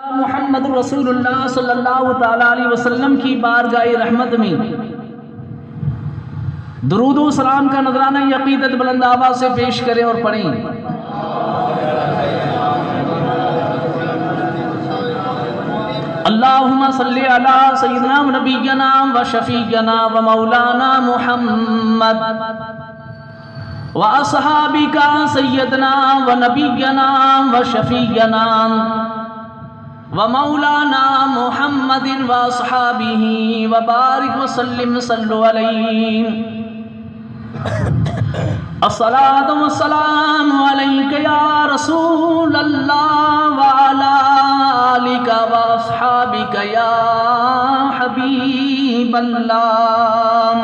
محمد رسول اللہ صلی اللہ تعالی علیہ وسلم کی بارگاہ رحمت میں درود و سلام کا نذرانہ عقیدت بلند آواز سے پیش کریں اور پڑھیں۔ اللہم صلی علی سیدنا و نبینا و شفیعنا و مولانا محمد و اصحابکا سیدنا و نبینا و شفیعنا ومولانا محمد واصحابہ وبارک وسلم صلو علیہ۔ الصلاۃ والسلام علیک یا رسول اللہ وعلی آلک واصحابک یا حبیب اللہ۔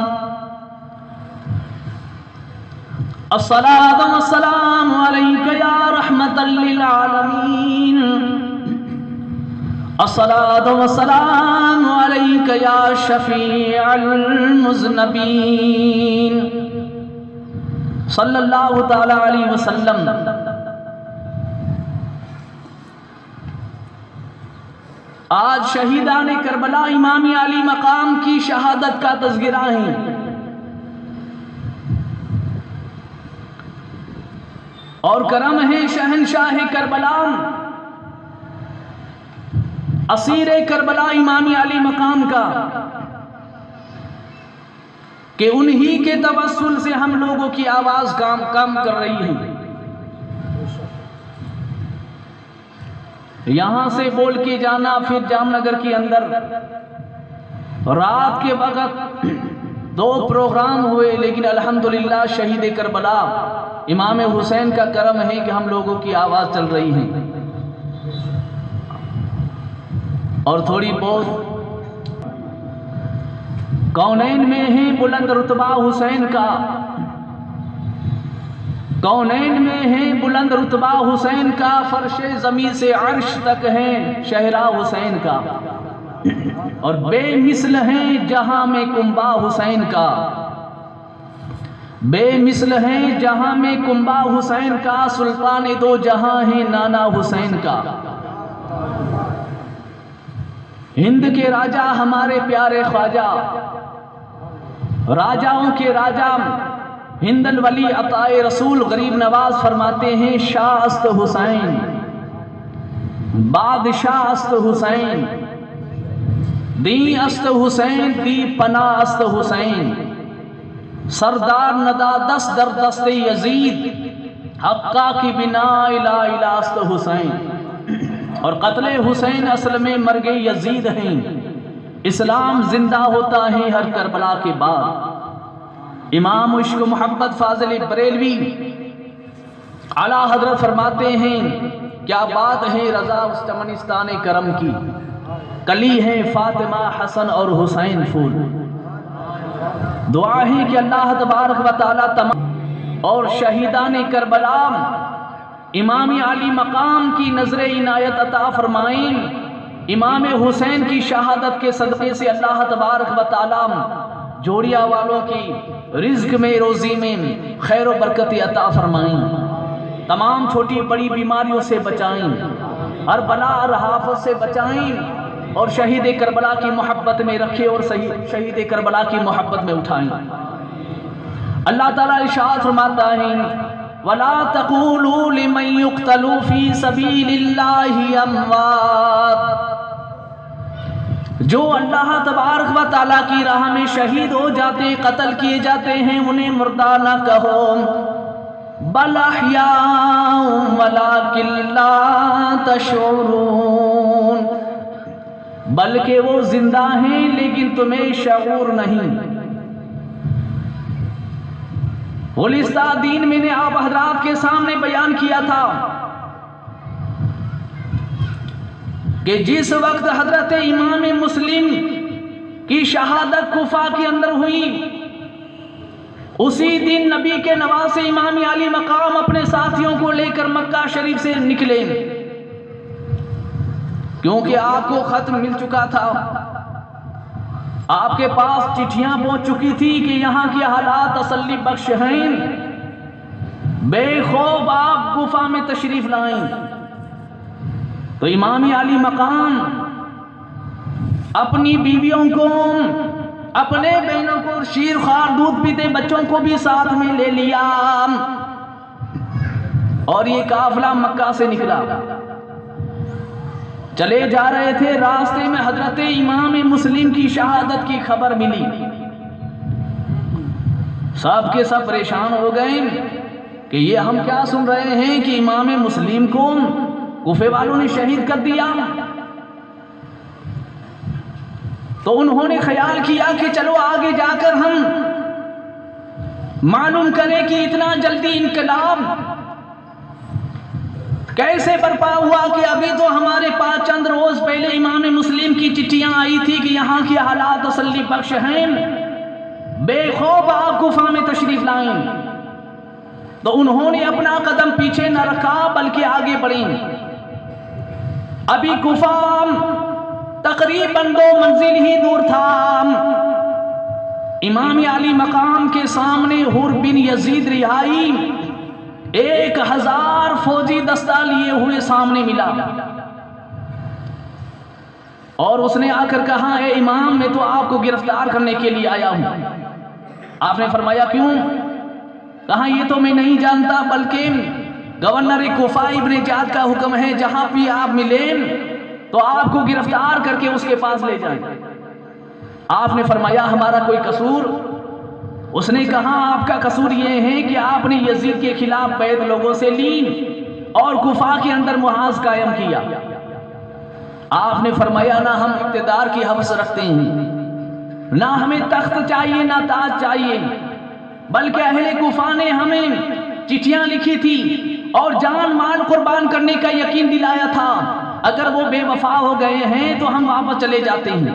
الصلاۃ والسلام علیک یا رحمۃ للعالمین۔ الصلاۃ والسلام علیک یا شفیع المذنبین صلی اللہ تعالی علیہ وسلم۔ آج شہیدان کربلا امام علی مقام کی شہادت کا تذکرہ ہے۔ اور کرم ہے شہنشاہ کربلا اسیر کربلا امام علی مقام کا کہ انہی کے توسل سے ہم لوگوں کی آواز کام کر رہی ہے۔ یہاں سے بول کے جانا، پھر جام نگر کے اندر رات کے وقت 2 پروگرام ہوئے، لیکن الحمدللہ شہید کربلا امام حسین کا کرم ہے کہ ہم لوگوں کی آواز چل رہی ہے۔ اور تھوڑی بہت کونین میں ہے بلند رتبہ حسین کا، کونین میں ہے بلند رتبہ حسین کا، فرش زمین سے عرش تک ہے شہرہ حسین کا، اور بے مثل ہے جہاں میں کنبہ حسین کا، بے مثل ہے جہاں میں کنبہ حسین کا، سلطان دو جہاں ہے نانا حسین کا۔ ہند کے راجہ ہمارے پیارے خواجہ، راجاؤں کے راجہ ہند الولی عطائے رسول غریب نواز فرماتے ہیں، شاہ است حسین، بادشاہ است حسین، دی است حسین، دی پناہ است حسین، سردار ندا دست در دست یزید، حقا کی بنا الہ الہ است حسین۔ اور قتل حسین اصل میں مرگ یزید ہیں، اسلام زندہ ہوتا ہے ہر کربلا کے بعد۔ امام عشق و محبت فاضل بریلوی اعلیٰ حضرت فرماتے ہیں، کیا بات ہے رضا اس چمنستان کرم کی، کلی ہے فاطمہ حسن اور حسین پھول۔ دعا ہے کہ اللہ تبارک و تعالی تمام اور شہیدان کربلا امام علی مقام کی نظر عنایت عطا فرمائیں۔ امام حسین کی شہادت کے صدقے سے اللہ تبارک و تعالی جوڑیا والوں کی رزق میں روزی میں خیر و برکت عطا فرمائیں، تمام چھوٹی بڑی بیماریوں سے بچائیں، ہر بلا ہر آفت سے بچائیں، اور شہید کربلا کی محبت میں رکھے اور شہید کربلا کی محبت میں اٹھائیں۔ اللہ تعالیٰ ارشاد فرماتا ہے، وَلَا تَقُولُوا لِمَنْ يُقْتَلُوا فِي سَبِيلِ اللَّهِ أَمْوَاتٌ، جو اللہ تبارک و تعالیٰ کی راہ میں شہید ہو جاتے، قتل کیے جاتے ہیں، انہیں مردہ نہ کہو، بَلْ أَحْيَاءٌ وَلَكِنْ لَا تَشْعُرُونَ، بلکہ وہ زندہ ہیں لیکن تمہیں شعور نہیں۔ غلستہ دین میں نے آپ حضرات کے سامنے بیان کیا تھا کہ جس وقت حضرت امام مسلم کی شہادت کوفہ کے اندر ہوئی، اسی دن نبی کے نواسے امام علی مقام اپنے ساتھیوں کو لے کر مکہ شریف سے نکلے، کیونکہ آپ کو خط مل چکا تھا، آپ کے پاس چٹھیاں پہنچ چکی تھی کہ یہاں کی حالات تسلی بخش ہیں، بے خوف آپ کوفہ میں تشریف لائیں۔ تو امام علی مقام اپنی بیویوں کو، اپنے بہنوں کو، شیر خوار دودھ پیتے بچوں کو بھی ساتھ میں لے لیا، اور یہ قافلہ مکہ سے نکلا۔ چلے جا رہے تھے، راستے میں حضرت امام مسلم کی شہادت کی خبر ملی۔ سب کے سب پریشان ہو گئے کہ یہ ہم کیا سن رہے ہیں کہ امام مسلم کو کوفے والوں نے شہید کر دیا۔ تو انہوں نے خیال کیا کہ چلو آگے جا کر ہم معلوم کریں کہ اتنا جلدی انقلاب کیسے برپا ہوا، کہ ابھی تو ہمارے پاس چند روز پہلے امام مسلم کی چٹھیاں آئی تھی کہ یہاں کے حالات تسلی بخش ہیں، بے خوف آپ کوفہ میں تشریف لائیں۔ تو انہوں نے اپنا قدم پیچھے نہ رکھا بلکہ آگے بڑھیں۔ ابھی کوفہ تقریباً 2 منزل ہی دور تھا۔ امام علی مقام کے سامنے حر بن یزید رہائی 1000 فوجی دستہ لیے ہوئے سامنے ملا، اور اس نے آ کر کہا اے امام میں تو آپ کو گرفتار کرنے کے لیے آیا ہوں۔ آپ نے فرمایا کیوں؟ کہا یہ تو میں نہیں جانتا، بلکہ گورنر کوفہ ابن جعد کا حکم ہے جہاں بھی آپ ملیں تو آپ کو گرفتار کر کے اس کے پاس لے جائیں۔ آپ نے فرمایا ہمارا کوئی قصور؟ اس نے کہا آپ کا قصور یہ ہے کہ آپ نے یزید کے خلاف بیعت لوگوں سے لی اور کوفہ کے اندر محاذ قائم کیا۔ آپ نے فرمایا نہ ہم اقتدار کی حوث رکھتے ہیں، نہ ہمیں تخت چاہیے نہ تاج چاہیے، بلکہ اہل کوفہ نے ہمیں چٹھیاں لکھی تھی اور جان مال قربان کرنے کا یقین دلایا تھا، اگر وہ بے وفا ہو گئے ہیں تو ہم واپس چلے جاتے ہیں۔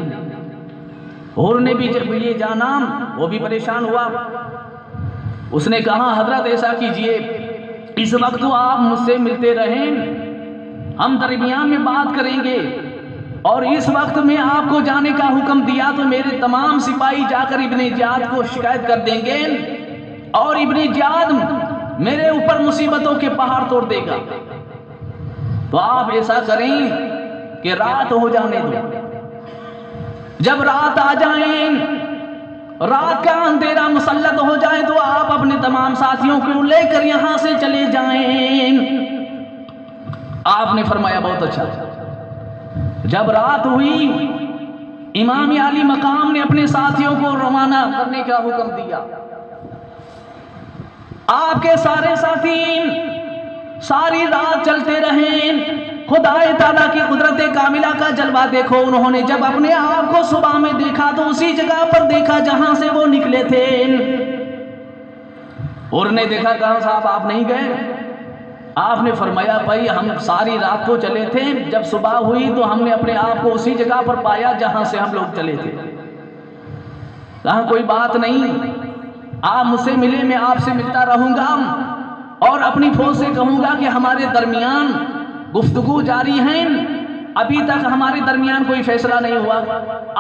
حر نے بھی جب یہ جانا وہ بھی پریشان ہوا۔ اس نے کہا حضرت ایسا کیجئے، اس وقت تو آپ مجھ سے ملتے رہیں، ہم درمیان میں بات کریں گے، اور اس وقت میں آپ کو جانے کا حکم دیا تو میرے تمام سپاہی جا کر ابن جعد کو شکایت کر دیں گے، اور ابن جعد میرے اوپر مصیبتوں کے پہاڑ توڑ دے گا۔ تو آپ ایسا کریں کہ رات ہو جانے دو، جب رات آ جائیں، رات کا اندھیرا مسلط ہو جائے تو آپ اپنے تمام ساتھیوں کو لے کر یہاں سے چلے جائیں۔ آپ نے فرمایا بہت اچھا۔ جب رات ہوئی امام علی مقام نے اپنے ساتھیوں کو روانہ کرنے کا حکم دیا۔ آپ کے سارے ساتھی ساری رات چلتے رہے۔ خدا تعالیٰ کی قدرت کاملہ کا جلوہ دیکھو، انہوں نے جب اپنے آپ کو صبح میں دیکھا تو اسی جگہ پر دیکھا جہاں سے وہ نکلے تھے۔ اور نے دیکھا کہاں صاحب آپ نہیں گئے؟ آپ نے فرمایا بھائی ہم ساری رات کو چلے تھے، جب صبح ہوئی تو ہم نے اپنے آپ کو اسی جگہ پر پایا جہاں سے ہم لوگ چلے تھے۔ کہا کوئی بات نہیں، آپ مجھ سے ملے، میں آپ سے ملتا رہوں گا اور اپنی فوج سے کہوں گا کہ ہمارے درمیان گفتگو جاری ہیں، ابھی تک ہمارے درمیان کوئی فیصلہ نہیں ہوا،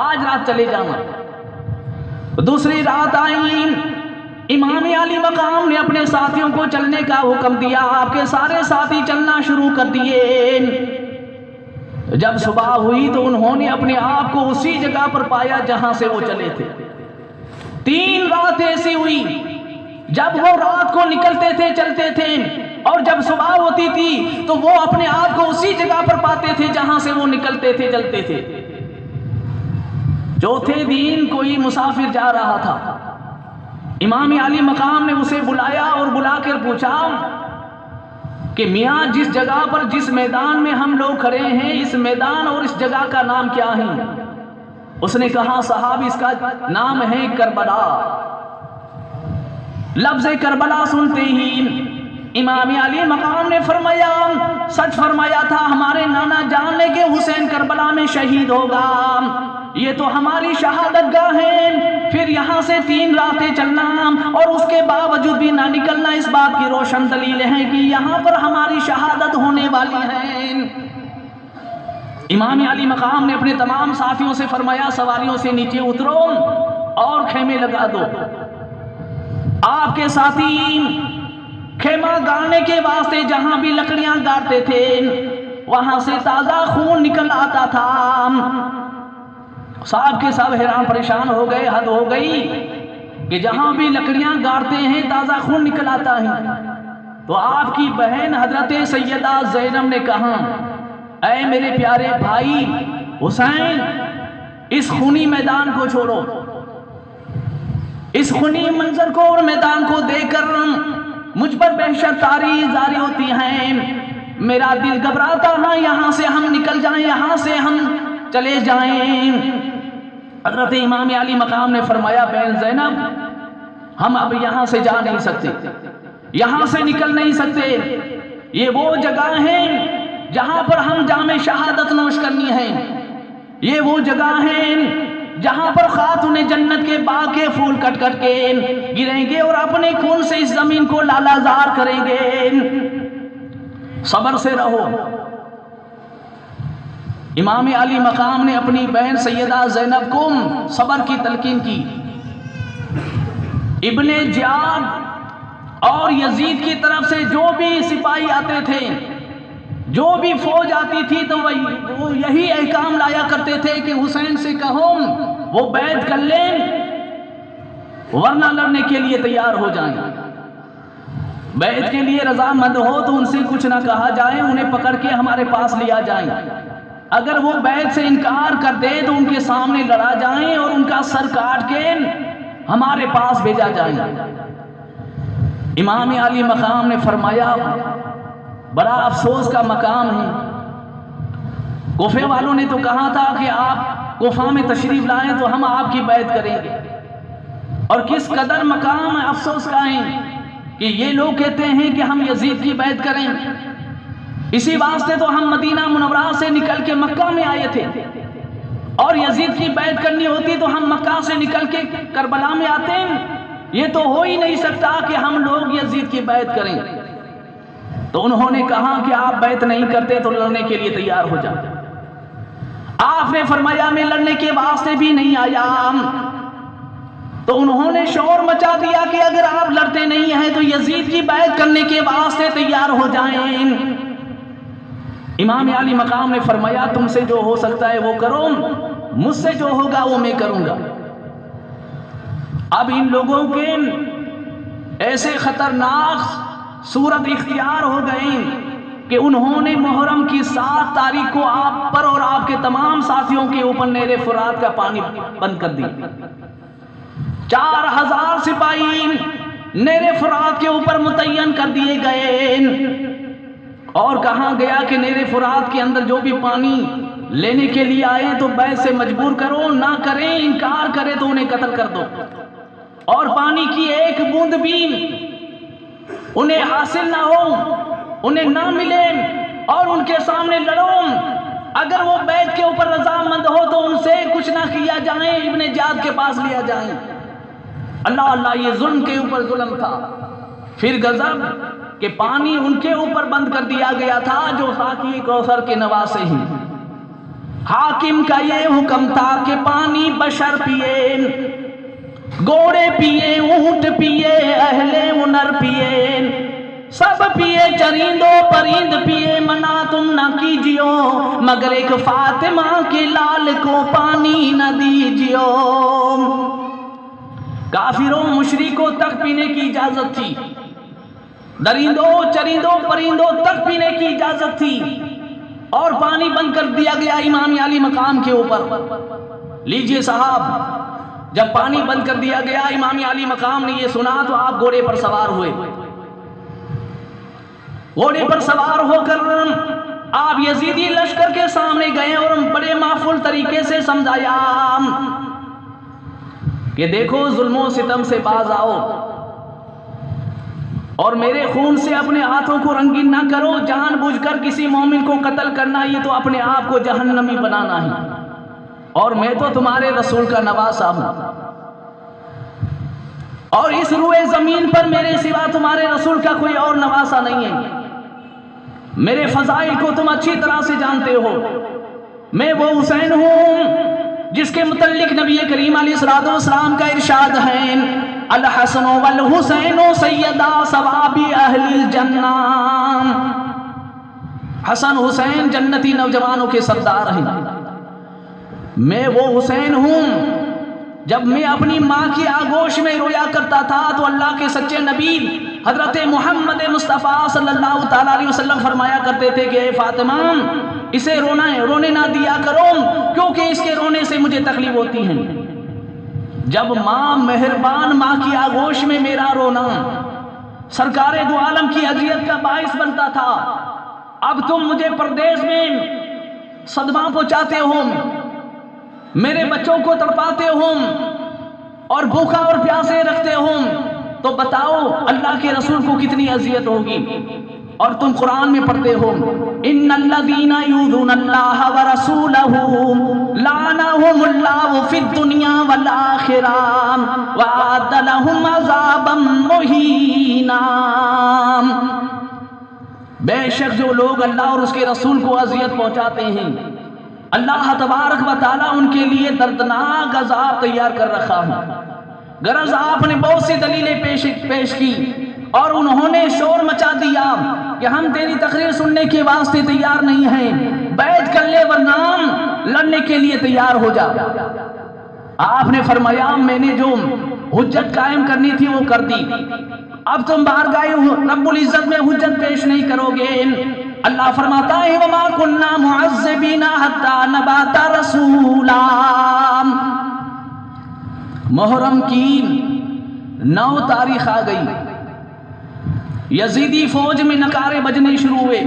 آج رات چلے جاؤں۔ دوسری رات آئی، امام علی مقام نے اپنے ساتھیوں کو چلنے کا حکم دیا، آپ کے سارے ساتھی چلنا شروع کر دیے۔ جب صبح ہوئی تو انہوں نے اپنے آپ کو اسی جگہ پر پایا جہاں سے وہ چلے تھے۔ 3 رات ایسی ہوئی، جب وہ رات کو نکلتے تھے چلتے تھے، اور جب صبح ہوتی تھی تو وہ اپنے آپ کو اسی جگہ پر پاتے تھے جہاں سے وہ نکلتے تھے چلتے تھے۔ چوتھے دن کوئی مسافر جا رہا تھا، امام علی مقام نے اسے بلایا اور بلا کر پوچھا کہ میاں جس جگہ پر جس میدان میں ہم لوگ کھڑے ہیں، اس میدان اور اس جگہ کا نام کیا ہے؟ اس نے کہا صاحب اس کا نام ہے کربلا۔ لفظ کربلا سنتے ہی امام علی مقام نے فرمایا سچ فرمایا تھا ہمارے نانا جان نے کہ حسین کربلا میں شہید ہوگا، یہ تو ہماری شہادت گاہ ہے۔ پھر یہاں سے 3 راتیں چلنا اور اس کے باوجود بھی نہ نکلنا اس بات کی روشن دلیل ہے کہ یہاں پر ہماری شہادت ہونے والی ہے۔ امام علی مقام نے اپنے تمام ساتھیوں سے فرمایا سواریوں سے نیچے اترو اور خیمے لگا دو۔ آپ کے ساتھی خیمہ گاڑنے کے واسطے جہاں بھی لکڑیاں گاڑتے تھے وہاں سے تازہ خون نکل آتا تھا۔ صاحب کے سب حیران پریشان ہو گئے، حد ہو گئی کہ جہاں بھی لکڑیاں گاڑتے ہیں تازہ خون نکل آتا ہے۔ تو آپ کی بہن حضرت سیدہ زینب نے کہا، اے میرے پیارے بھائی حسین، اس خونی میدان کو چھوڑو، اس خونی منظر کو اور میدان کو دیکھ کر مجھ پر وحشت طاری جاری ہوتی ہے، میرا دل گھبراتا ہے، یہاں سے ہم نکل جائیں، یہاں سے ہم چلے جائیں۔ حضرت امام علی مقام نے فرمایا، بہن زینب ہم اب یہاں سے جا نہیں سکتے، یہاں سے نکل نہیں سکتے، یہ وہ جگہ ہے جہاں پر ہم جام شہادت نوش کرنی ہے، یہ وہ جگہ ہے جہاں پر خاتون جنت کے باغ کے پھول کٹ کٹ کے گریں گے اور اپنے خون سے اس زمین کو لالا زار کریں گے، صبر سے رہو۔ امام علی مقام نے اپنی بہن سیدہ زینب کو صبر کی تلقین کی۔ ابن زیاد اور یزید کی طرف سے جو بھی سپاہی آتے تھے، جو بھی فوج آتی تھی، تو وہ یہی احکام لایا کرتے تھے کہ حسین سے کہو وہ بیعت کر لیں ورنہ لڑنے کے لیے تیار ہو جائیں، بیعت کے لیے رضامند ہو تو ان سے کچھ نہ کہا جائے، انہیں پکڑ کے ہمارے پاس لیا جائیں، اگر وہ بیعت سے انکار کر دے تو ان کے سامنے لڑا جائیں اور ان کا سر کاٹ کے ہمارے پاس بھیجا جائے۔ امام علی مقام نے فرمایا، بڑا افسوس کا مقام ہے، کوفے والوں نے تو کہا تھا کہ آپ کوفہ میں تشریف لائیں تو ہم آپ کی بیعت کریں گے، اور کس قدر مقام افسوس کا ہے کہ یہ لوگ کہتے ہیں کہ ہم یزید کی بیعت کریں، اسی واسطے تو ہم مدینہ منورہ سے نکل کے مکہ میں آئے تھے، اور یزید کی بیعت کرنی ہوتی تو ہم مکہ سے نکل کے کربلا میں آتے ہیں، یہ تو ہو ہی نہیں سکتا کہ ہم لوگ یزید کی بیعت کریں۔ تو انہوں نے کہا کہ آپ بیعت نہیں کرتے تو لڑنے کے لیے تیار ہو جائیں۔ آپ نے فرمایا میں لڑنے کے واسطے بھی نہیں آیا۔ تو انہوں نے شور مچا دیا کہ اگر آپ لڑتے نہیں ہیں تو یزید کی بیعت کرنے کے واسطے تیار ہو جائیں۔ امام علی مقام نے فرمایا، تم سے جو ہو سکتا ہے وہ کرو، مجھ سے جو ہوگا وہ میں کروں گا۔ اب ان لوگوں کے ایسے خطرناک صورت اختیار ہو گئی کہ انہوں نے محرم کی 7 تاریخ کو آپ پر اور آپ کے تمام ساتھیوں کے اوپر نہر فرات کا پانی بند کر دیا۔ 4000 سپاہی نہر فرات کے اوپر متعین کر دیے گئے، اور کہا گیا کہ نہر فرات کے اندر جو بھی پانی لینے کے لیے آئے تو بیعت سے مجبور کرو، نہ کریں، انکار کرے تو انہیں قتل کر دو، اور پانی کی ایک بوند بھی انہیں حاصل نہ ہو، انہیں نہ ملے، اور ان کے سامنے لڑو، اگر وہ بیعت کے اوپر رضامند ہو تو ان سے کچھ نہ کیا جائے، ابن زیاد کے پاس لیا جائے۔ اللہ اللہ، یہ ظلم کے اوپر ظلم تھا۔ پھر غضب کہ پانی ان کے اوپر بند کر دیا گیا تھا جو ساقی کوثر کے نواسے ہیں۔ حاکم کا یہ حکم تھا کہ پانی بشر پیے، گھوڑے پیے، اونٹ پیے، اہل ہنر پیے، سب پیے، چرندو پرند پیے، منع تم نہ کیجیو، مگر ایک فاطمہ کے لال کو پانی نہ دیجیو۔ کافروں مشرکوں تک پینے کی اجازت تھی، درندوں چرندوں پرندوں تک پینے کی اجازت تھی، اور پانی بند کر دیا گیا امام علی مقام کے اوپر۔ لیجئے صاحب، جب پانی بند کر دیا گیا، امام علی مقام نے یہ سنا تو آپ گھوڑے پر سوار ہوئے، گھوڑے پر سوار ہو کر آپ یزیدی لشکر کے سامنے گئے اور بڑے معفول طریقے سے سمجھایا کہ دیکھو ظلم و ستم سے باز آؤ، اور میرے خون سے اپنے ہاتھوں کو رنگین نہ کرو، جان بوجھ کر کسی مومن کو قتل کرنا یہ تو اپنے آپ کو جہنمی بنانا ہے، اور میں تو تمہارے رسول کا نواسہ ہوں، اور اس روئے زمین پر میرے سوا تمہارے رسول کا کوئی اور نواسہ نہیں ہے، میرے فضائل کو تم اچھی طرح سے جانتے ہو، میں وہ حسین ہوں جس کے متعلق نبی کریم علیہ السلام کا ارشاد ہے، الحسن والحسین سیدا ثواب اہل الجنہ۔ حسن حسین جنتی نوجوانوں کے سردار ہیں. میں وہ حسین ہوں جب میں اپنی ماں کی آغوش میں رویا کرتا تھا تو اللہ کے سچے نبی حضرت محمد مصطفیٰ صلی اللہ تعالیٰ علیہ وسلم فرمایا کرتے تھے کہ اے فاطمہ اسے رونے نہ دیا کرو کیونکہ اس کے رونے سے مجھے تکلیف ہوتی ہے. جب ماں مہربان ماں کی آغوش میں میرا رونا سرکار دو عالم کی اذیت کا باعث بنتا تھا، اب تم مجھے پردیس میں صدمہ پہنچاتے ہو، میرے بچوں کو تڑپاتے ہو اور بھوکا اور پیاسے رکھتے ہو، تو بتاؤ اللہ کے رسول کو کتنی اذیت ہوگی. اور تم قرآن میں پڑھتے ہو ان الذین یؤذون اللہ ورسولہ لعنہم اللہ فی الدنیا والآخرہ وأعد لهم عذابا مہینا. بے شک جو لوگ اللہ اور اس کے رسول کو اذیت پہنچاتے ہیں اللہ تبارک و تعالیٰ ان کے لیے دردناک عذاب تیار کر رکھا ہے. غرض آپ نے بہت سی دلیلیں پیش کی اور انہوں نے شور مچا دیا کہ ہم تیری تقریر سننے کے واسطے تیار نہیں ہیں، بیعت کر لے ورنہ لڑنے کے لیے تیار ہو جا. آپ نے فرمایا میں نے جو حجت قائم کرنی تھی وہ کر دی، اب تم بارگاہ رب العزت میں حجت پیش نہیں کرو گے. اللہ فرماتا ہے وما كنا معذبین حتی نبعث رسولا. محرم کی 9 تاریخ آ گئی، یزیدی فوج میں نعرے بجنے شروع ہوئے.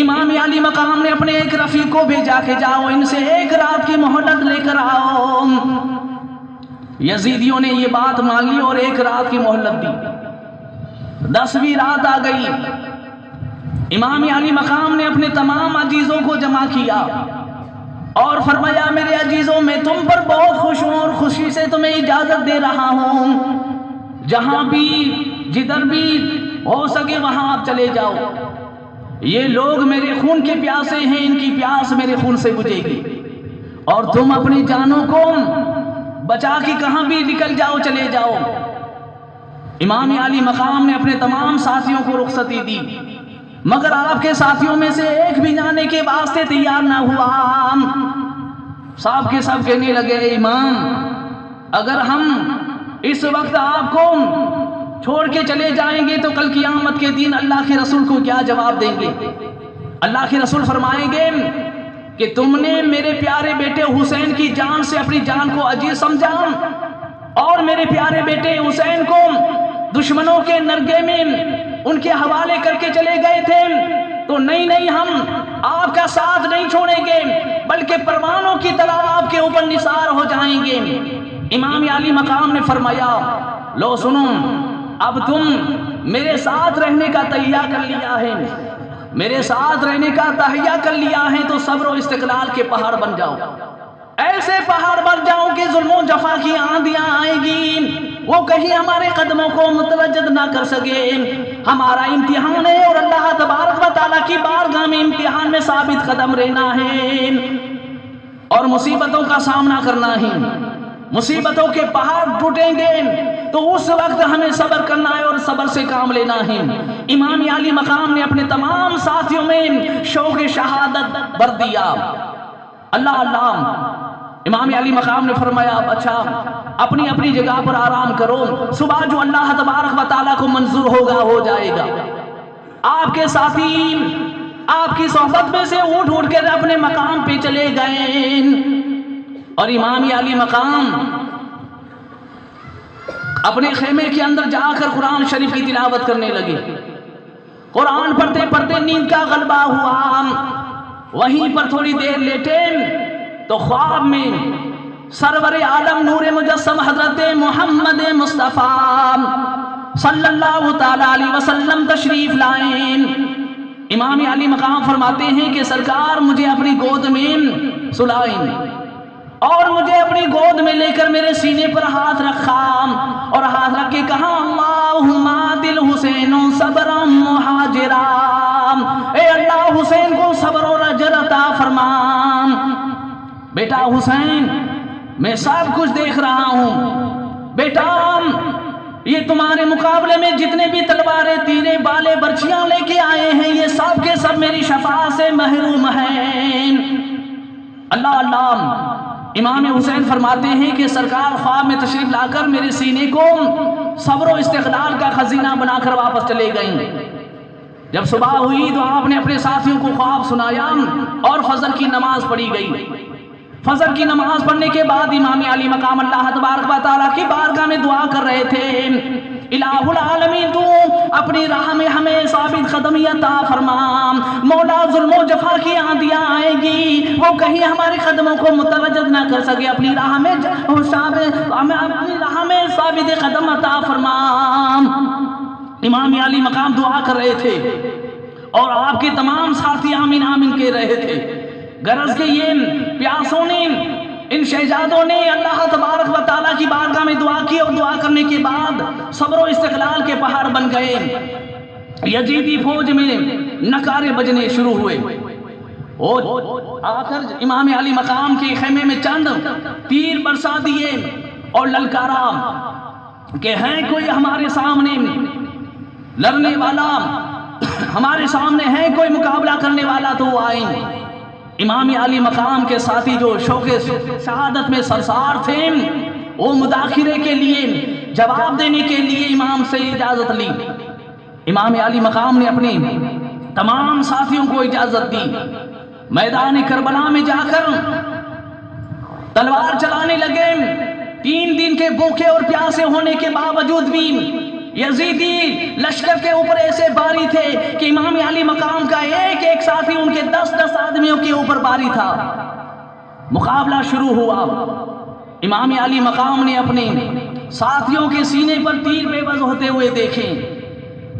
امام علی مقام نے اپنے ایک رفیق کو بھیجا کہ جاؤ ان سے 1 رات کی مہلت لے کر آؤ. یزیدیوں نے یہ بات مان لی اور 1 رات کی مہلت دی. 10ویں رات آ گئی، امام علی مقام نے اپنے تمام عزیزوں کو جمع کیا اور فرمایا میرے عزیزوں میں تم پر بہت خوش ہوں اور خوشی سے تمہیں اجازت دے رہا ہوں، جہاں بھی جدھر بھی ہو سکے وہاں آپ چلے جاؤ. یہ لوگ میرے خون کے پیاسے ہیں، ان کی پیاس میرے خون سے بجھے گی، اور تم اپنی جانوں کو بچا کے کہاں بھی نکل جاؤ چلے جاؤ. امام علی مقام نے اپنے تمام ساتھیوں کو رخصتی دی مگر آپ کے ساتھیوں میں سے ایک بھی جانے کے واسطے تیار نہ ہوا. صاحب کے سب کہنے لگے امام اگر ہم اس وقت آپ کو چھوڑ کے چلے جائیں گے تو کل قیامت کے دن اللہ کے رسول کو کیا جواب دیں گے؟ اللہ کے رسول فرمائیں گے کہ تم نے میرے پیارے بیٹے حسین کی جان سے اپنی جان کو عزیز سمجھا اور میرے پیارے بیٹے حسین کو دشمنوں کے نرگے میں ان کے حوالے کر کے چلے گئے تھے، تو نہیں ہم آپ کا ساتھ نہیں چھوڑیں گے بلکہ پروانوں کی طرح آپ کے اوپر نثار ہو جائیں گے. امام علی مقام نے فرمایا لو سنو اب تم میرے ساتھ رہنے کا تہیہ کر لیا ہے، میرے ساتھ رہنے کا تہیہ کر لیا ہے تو صبر و استقلال کے پہاڑ بن جاؤ، ایسے پہاڑ بن جاؤ کہ ظلم و جفا کی آندیاں آئیں گی وہ کہیں ہمارے قدموں کو متوجہ نہ کر سکے. ہمارا امتحان ہے اور اللہ تبارک و تعالیٰ کی بارگاہ میں امتحان میں ثابت قدم رہنا ہے اور مصیبتوں کا سامنا کرنا ہے. مصیبتوں کے پہاڑ ٹوٹیں گے تو اس وقت ہمیں صبر کرنا ہے اور صبر سے کام لینا ہے. امام علی مقام نے اپنے تمام ساتھیوں میں شوق شہادت بھر دیا. اللہ امام علی مقام نے فرمایا اچھا اپنی اپنی جگہ پر آرام کرو، صبح جو اللہ تبارک و تعالیٰ کو منظور ہوگا ہو جائے گا. آپ کے ساتھی آپ کی صحبت میں سے اٹھ کر اپنے مقام پہ چلے گئے اور امام علی مقام اپنے خیمے کے اندر جا کر قرآن شریف کی تلاوت کرنے لگے. قرآن پڑھتے پڑھتے نیند کا غلبہ ہوا، وہیں پر تھوڑی دیر لیٹے تو خواب میں سرور عالم نور مجسم حضرت محمد مصطفیٰ صلی اللہ تعالی علیہ وسلم تشریف لائیں. امام علی مقام فرماتے ہیں کہ سرکار مجھے اپنی گود میں سلائیں اور مجھے اپنی گود میں لے کر میرے سینے پر ہاتھ رکھا اور ہاتھ رکھ کے کہا اللہم دل حسین صبرا مہاجرا، اے اللہ حسین کو صبر اور اجر عطا فرما. بیٹا حسین میں سب کچھ دیکھ رہا ہوں، بیٹا یہ تمہارے مقابلے میں جتنے بھی تلواریں تیرے بالے برچیاں لے کے آئے ہیں یہ سب کے سب میری شفاعت سے محروم ہیں۔ اللہ اللہ۔ امام حسین فرماتے ہیں کہ سرکار خواب میں تشریف لا کر میرے سینے کو صبر و استقلال کا خزینہ بنا کر واپس چلے گئیں۔ جب صبح ہوئی تو آپ نے اپنے ساتھیوں کو خواب سنایا اور فجر کی نماز پڑھی گئی۔ فجر کی نماز پڑھنے کے بعد امام علی مقام اللہ تبارک و تعالیٰ کی بارگاہ میں دعا کر رہے تھے، الہ العالمین تو اپنی راہ میں ہمیں ثابت قدمی عطا فرما، مولا ظلم و جفا کی آندیاں آئیں گی وہ کہیں ہمارے قدموں کو متوجہ نہ کر سکے، اپنی راہ میں ثابت قدم عطا فرما۔ امام علی مقام دعا کر رہے تھے اور آپ کے تمام ساتھی آمین آمین کہہ رہے تھے۔ غرض کہ یہ پیاسوں نے، ان شہزادوں نے اللہ تبارک و تعالیٰ کی بارگاہ میں دعا کی اور دعا کرنے کے بعد صبر و استقلال کے پہاڑ بن گئے۔ یزیدی فوج میں نکارے بجنے شروع ہوئے۔ آ کر امام علی مقام کے خیمے میں چند تیر برسا دیے اور للکارا کہ ہے کوئی ہمارے سامنے لڑنے والا، ہمارے سامنے ہے کوئی مقابلہ کرنے والا تو وہ آئیں۔ امام علی مقام کے ساتھی جو شوق شہادت میں سرسار تھے وہ مداخلے کے لیے، جواب دینے کے لیے امام سے اجازت لی۔ امام علی مقام نے اپنے تمام ساتھیوں کو اجازت دی، میدان کربلا میں جا کر تلوار چلانے لگے۔ 3 دن کے بھوکے اور پیاسے ہونے کے باوجود بھی یزیدی لشکر کے اوپر ایسے باری تھے کہ امام علی مقام کا ایک ایک ساتھی ان کے 10 آدمیوں کے اوپر باری تھا۔ مقابلہ شروع ہوا۔ امام علی مقام نے اپنے ساتھیوں کے سینے پر تیر بے بس ہوتے ہوئے دیکھے،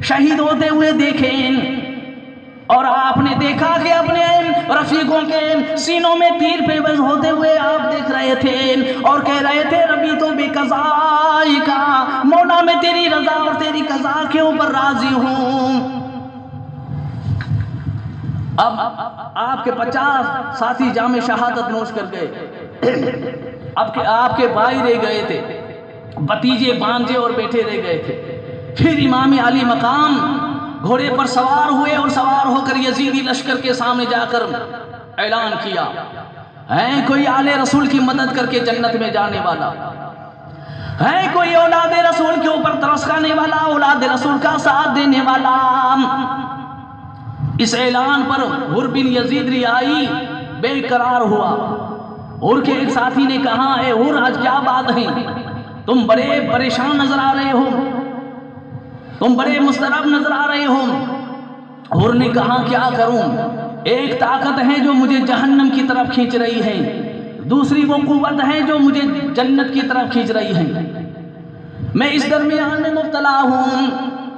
شہید ہوتے ہوئے دیکھے، اور آپ نے دیکھا کہ اپنے رفیقوں کے سینوں میں تیر بے بس ہوتے ہوئے آپ دیکھ رہے تھے اور کہہ رہے تھے ربی تو بے قضائی کا، مولا میں تیری رضا اور تیری قضا کے اوپر راضی ہوں۔ اب آپ کے 50 ساتھی جام شہادت نوش کر گئے۔ اب کہ آپ کے بھائی رہ گئے تھے، بھتیجے بانجے اور بیٹے رہ گئے تھے۔ پھر امام علی مقام گھوڑے پر سوار ہوئے اور سوار ہو کر یزیدی لشکر کے سامنے جا کر اعلان کیا، ہے کوئی آل رسول کی مدد کر کے جنت میں جانے والا، ہے کوئی اولاد رسول کے اوپر ترس کھانے والا، اولاد رسول کا ساتھ دینے والا۔ اس اعلان پر حر بن یزید ریائی بے قرار ہوا۔ حر کے ایک ساتھی نے کہا، اے حر آج کیا بات ہے، تم بڑے پریشان نظر آ رہے ہو، تم بڑے مضطرب نظر آ رہے ہو۔ حر نے کہا کیا کروں، ایک طاقت ہے جو مجھے جہنم کی طرف کھینچ رہی ہے، دوسری وہ قوت ہے جو مجھے جنت کی طرف کھینچ رہی ہے، میں اس درمیان میں مبتلا ہوں،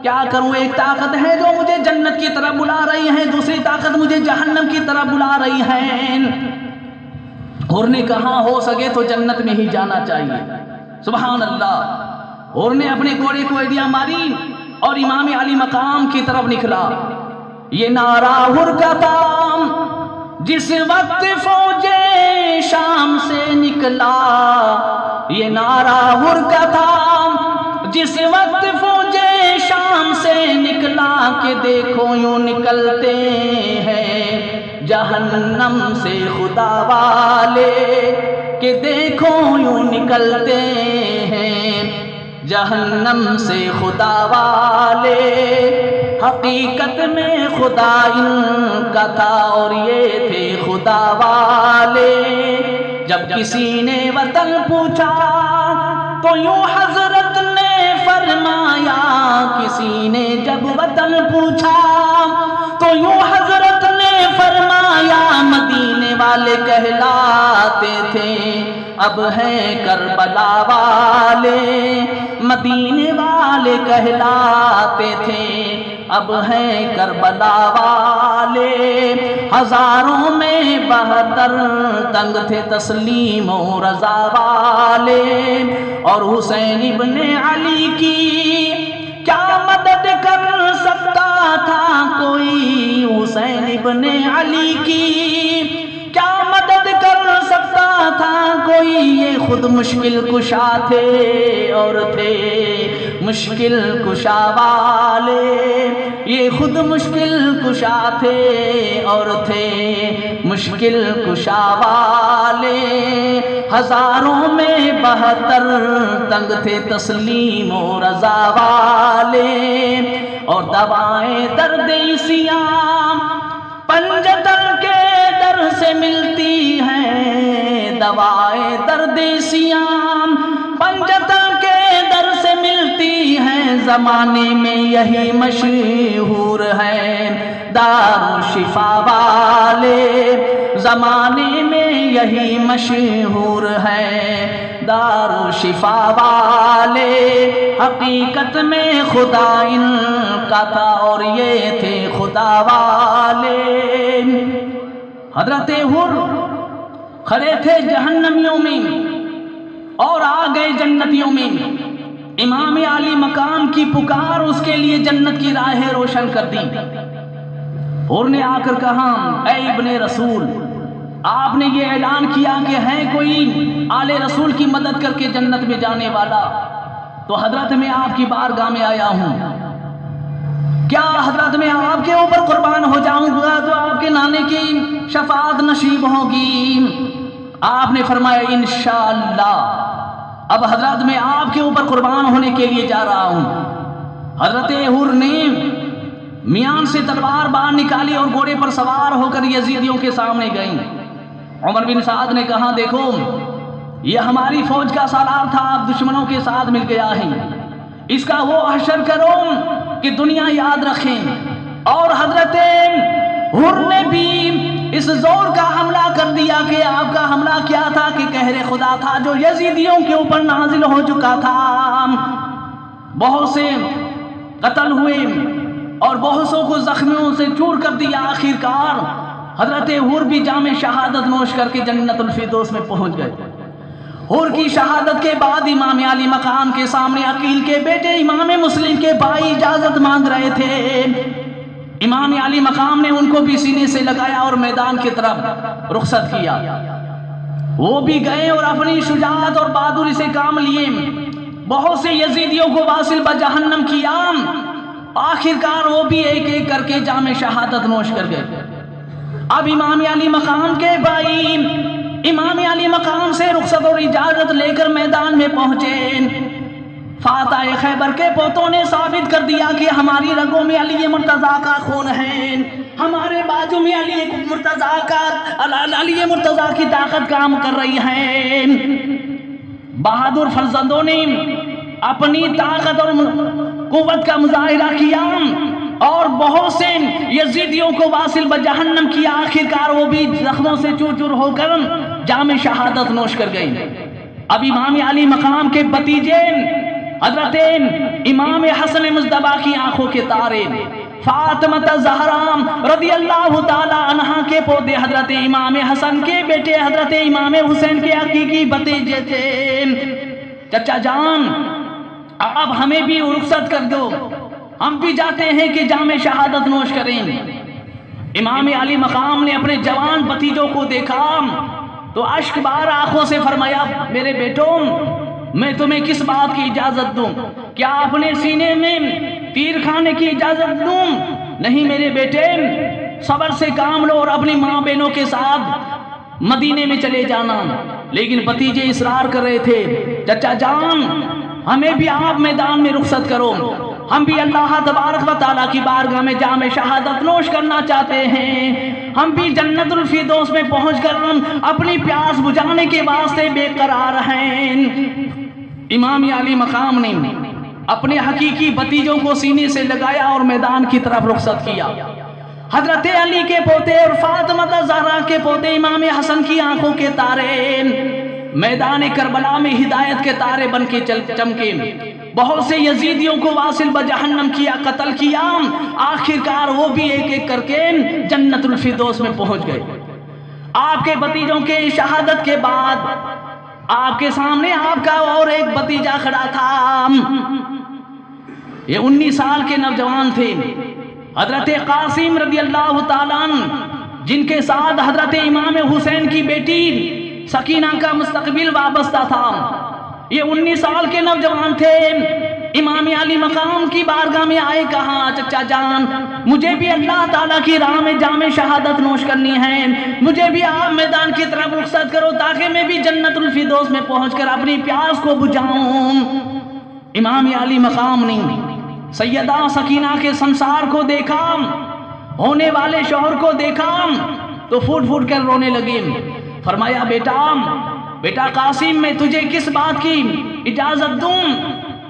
کیا کروں، ایک طاقت ہے جو مجھے جنت کی طرف بلا رہی ہے، دوسری طاقت مجھے جہنم کی طرف بلا رہی ہے۔ حر نے کہا ہو سکے تو جنت میں ہی جانا چاہیے۔ سبحان اللہ۔ حر نے اپنے گھوڑے کو ایڈیاں ماری اور امام علی مقام کی طرف نکلا۔ یہ نعرہ حر کا تھا جس وقت فوج شام سے نکلا، یہ نعرہ حر کا تھا جس وقت فوج شام سے نکلا، کہ دیکھو یوں نکلتے ہیں جہنم سے خدا والے، کہ دیکھو یوں نکلتے ہیں جہنم سے خدا والے، حقیقت میں خدا ان کا تھا اور یہ تھے خدا والے۔ جب کسی نے وطن پوچھا تو یوں حضرت نے فرمایا، کسی نے جب وطن پوچھا تو یوں حضرت نے فرمایا، مدینے والے کہلاتے تھے اب ہیں کربلا والے، مدینے والے کہلاتے تھے اب ہیں کربلا والے۔ ہزاروں میں 72 تنگ تھے تسلیم و رضا والے، اور حسین ابن علی کی کیا مدد کر سکتا تھا کوئی، حسین ابن علی کی کیا مدد کر سکتا تھا کوئی، کوئی یہ خود مشکل کشا تھے اور تھے مشکل کشا والے، یہ خود مشکل کشا تھے اور تھے مشکل کشا والے، ہزاروں میں 72 تنگ تھے تسلیم و رضا والے، اور دوائیں درد سیام پنجتن کے در سے ملتی ہیں، دوائیں درد سیام پنجتن کے در سے ملتی ہیں، زمانے میں یہی مشہور ہے دار شفا والے، زمانے میں یہی مشہور ہے دار شفا والے، حقیقت میں خدا ان کا تھا اور یہ تھے خدا والے۔ حضرت حر کھڑے تھے جہنمیوں میں اور آ گئے جنتیوں میں، امام عالی مقام کی پکار اس کے لیے جنت کی راہیں روشن کر دی۔ حر نے آ کر کہا اے ابن رسول، آپ نے یہ اعلان کیا کہ ہے کوئی آل رسول کی مدد کر کے جنت میں جانے والا، تو حضرت میں آپ کی بارگاہ میں آیا ہوں، کیا حضرت میں آپ کے اوپر قربان ہو جاؤں گا تو آپ کے نانے کی شفاعت نصیب ہوگی؟ آپ نے فرمایا انشاءاللہ، اب حضرت میں آپ کے اوپر قربان ہونے کے لیے جا رہا ہوں۔ حضرت حر نے میان سے تلوار باہر نکالی اور گھوڑے پر سوار ہو کر یزیدیوں کے سامنے گئیں۔ عمر بن سعد نے کہا دیکھو یہ ہماری فوج کا سالار تھا، آپ دشمنوں کے ساتھ مل گیا ہے، اس کا وہ حشر کرو کہ دنیا یاد رکھیں۔ اور حضرت حر نے بھی اس زور کا حملہ کر دیا کہ آپ کا حملہ کیا تھا کہ قہر خدا تھا جو یزیدیوں کے اوپر نازل ہو چکا تھا، بہت سے قتل ہوئے اور بہت سو کو زخمیوں سے چور کر دیا۔ آخر کار حضرت حر بھی جام شہادت نوش کر کے جنت الفردوس میں پہنچ گئے۔ حر کی شہادت کے بعد امام علی مقام کے سامنے عقیل کے بیٹے امام مسلم کے بھائی اجازت مانگ رہے تھے، امام علی مقام نے ان کو بھی سینے سے لگایا اور میدان کی طرف رخصت کیا۔ وہ بھی گئے اور اپنی شجاعت اور بہادری سے کام لیے، بہت سے یزیدیوں کو واصل بجہنم کیا، آخر کار وہ بھی ایک ایک کر کے جام شہادت نوش کر گئے۔ اب امام علی مقام کے بھائی امام علی مقام سے رخصت اور اجازت لے کر میدان میں پہنچے۔ فاتح خیبر کے پوتوں نے ثابت کر دیا کہ ہماری رگوں میں علی مرتضیٰ کا خون ہے، ہمارے بازو میں علی مرتضیٰ کی طاقت کام کر رہی ہے۔ بہادر فرزندوں نے اپنی طاقت اور قوت کا مظاہرہ کیا اور بہت سے یزیدیوں کو واصل بجہنم کیا، آخر کار وہ بھی زخموں سے چور چور ہو کر جام شہادت نوش کر گئے۔ اب امام علی مقام کے بھتیجے حضرت امام حسن مصطفیٰ کی آنکھوں کے تارے، فاطمہ زہرا رضی اللہ تعالی عنہا کے پودے حضرت امام حسن کے بیٹے حضرت امام حسین کے حقیقی بھتیجے تھے۔ چچا جان اب ہمیں بھی رخصت کر دو، ہم بھی جاتے ہیں کہ جام شہادت نوش کریں۔ امام علی مقام نے اپنے جوان بھتیجوں کو دیکھا تو اشک بار آنکھوں سے فرمایا میرے بیٹوں میں تمہیں کس بات کی اجازت دوں؟ کیا اپنے سینے میں تیر کھانے کی اجازت دوں؟ نہیں میرے بیٹے، صبر سے کام لو اور اپنی ماں بہنوں کے ساتھ مدینے میں چلے جانا۔ لیکن بھتیجے اصرار کر رہے تھے چچا جان ہمیں بھی آپ میدان میں رخصت کرو، ہم بھی اللہ تبارک و تعالیٰ کی بارگاہ میں جام شہادت نوش کرنا چاہتے ہیں، ہم بھی جنت الفردوس میں پہنچ کر اپنی پیاس بجھانے کے واسطے بے قرار ہیں۔ امام علی مقام نے اپنے حقیقی بھتیجوں کو سینے سے لگایا اور میدان کی طرف رخصت کیا۔ حضرت علی کے پوتے اور فاطمہ زہرا کے پوتے امام حسن کی آنکھوں کے تارے میدان کربلا میں ہدایت کے تارے بن کے چمکے، بہت سے یزیدیوں کو واصل بجہنم کیا، قتل کیا، آخر کار وہ بھی ایک ایک کر کے جنت الفردوس میں پہنچ گئے۔ آپ کے بھتیجوں کے شہادت کے بعد آپ کے سامنے آپ کا اور ایک بھتیجا کھڑا تھا، یہ 19 سال کے نوجوان تھے، حضرت قاسم رضی اللہ تعالیٰ عنہ، جن کے ساتھ حضرت امام حسین کی بیٹی سکینہ کا مستقبل وابستہ تھا۔ یہ 19 سال کے نوجوان تھے۔ امام علی مقام کی بارگاہ میں آئے، کہا چچا جان مجھے بھی اللہ تعالیٰ کی راہ میں جام شہادت نوش کرنی ہے، مجھے بھی آپ میدان کی طرف رخصت کرو تاکہ میں بھی جنت الفردوس میں پہنچ کر اپنی پیاس کو بجھاؤں۔ امام علی مقام نے سیدہ سکینہ کے سنسار کو دیکھا، ہونے والے شوہر کو دیکھا تو پھوٹ پھوٹ کر رونے لگے۔ فرمایا بیٹا قاسم، میں تجھے کس بات کی اجازت دوں؟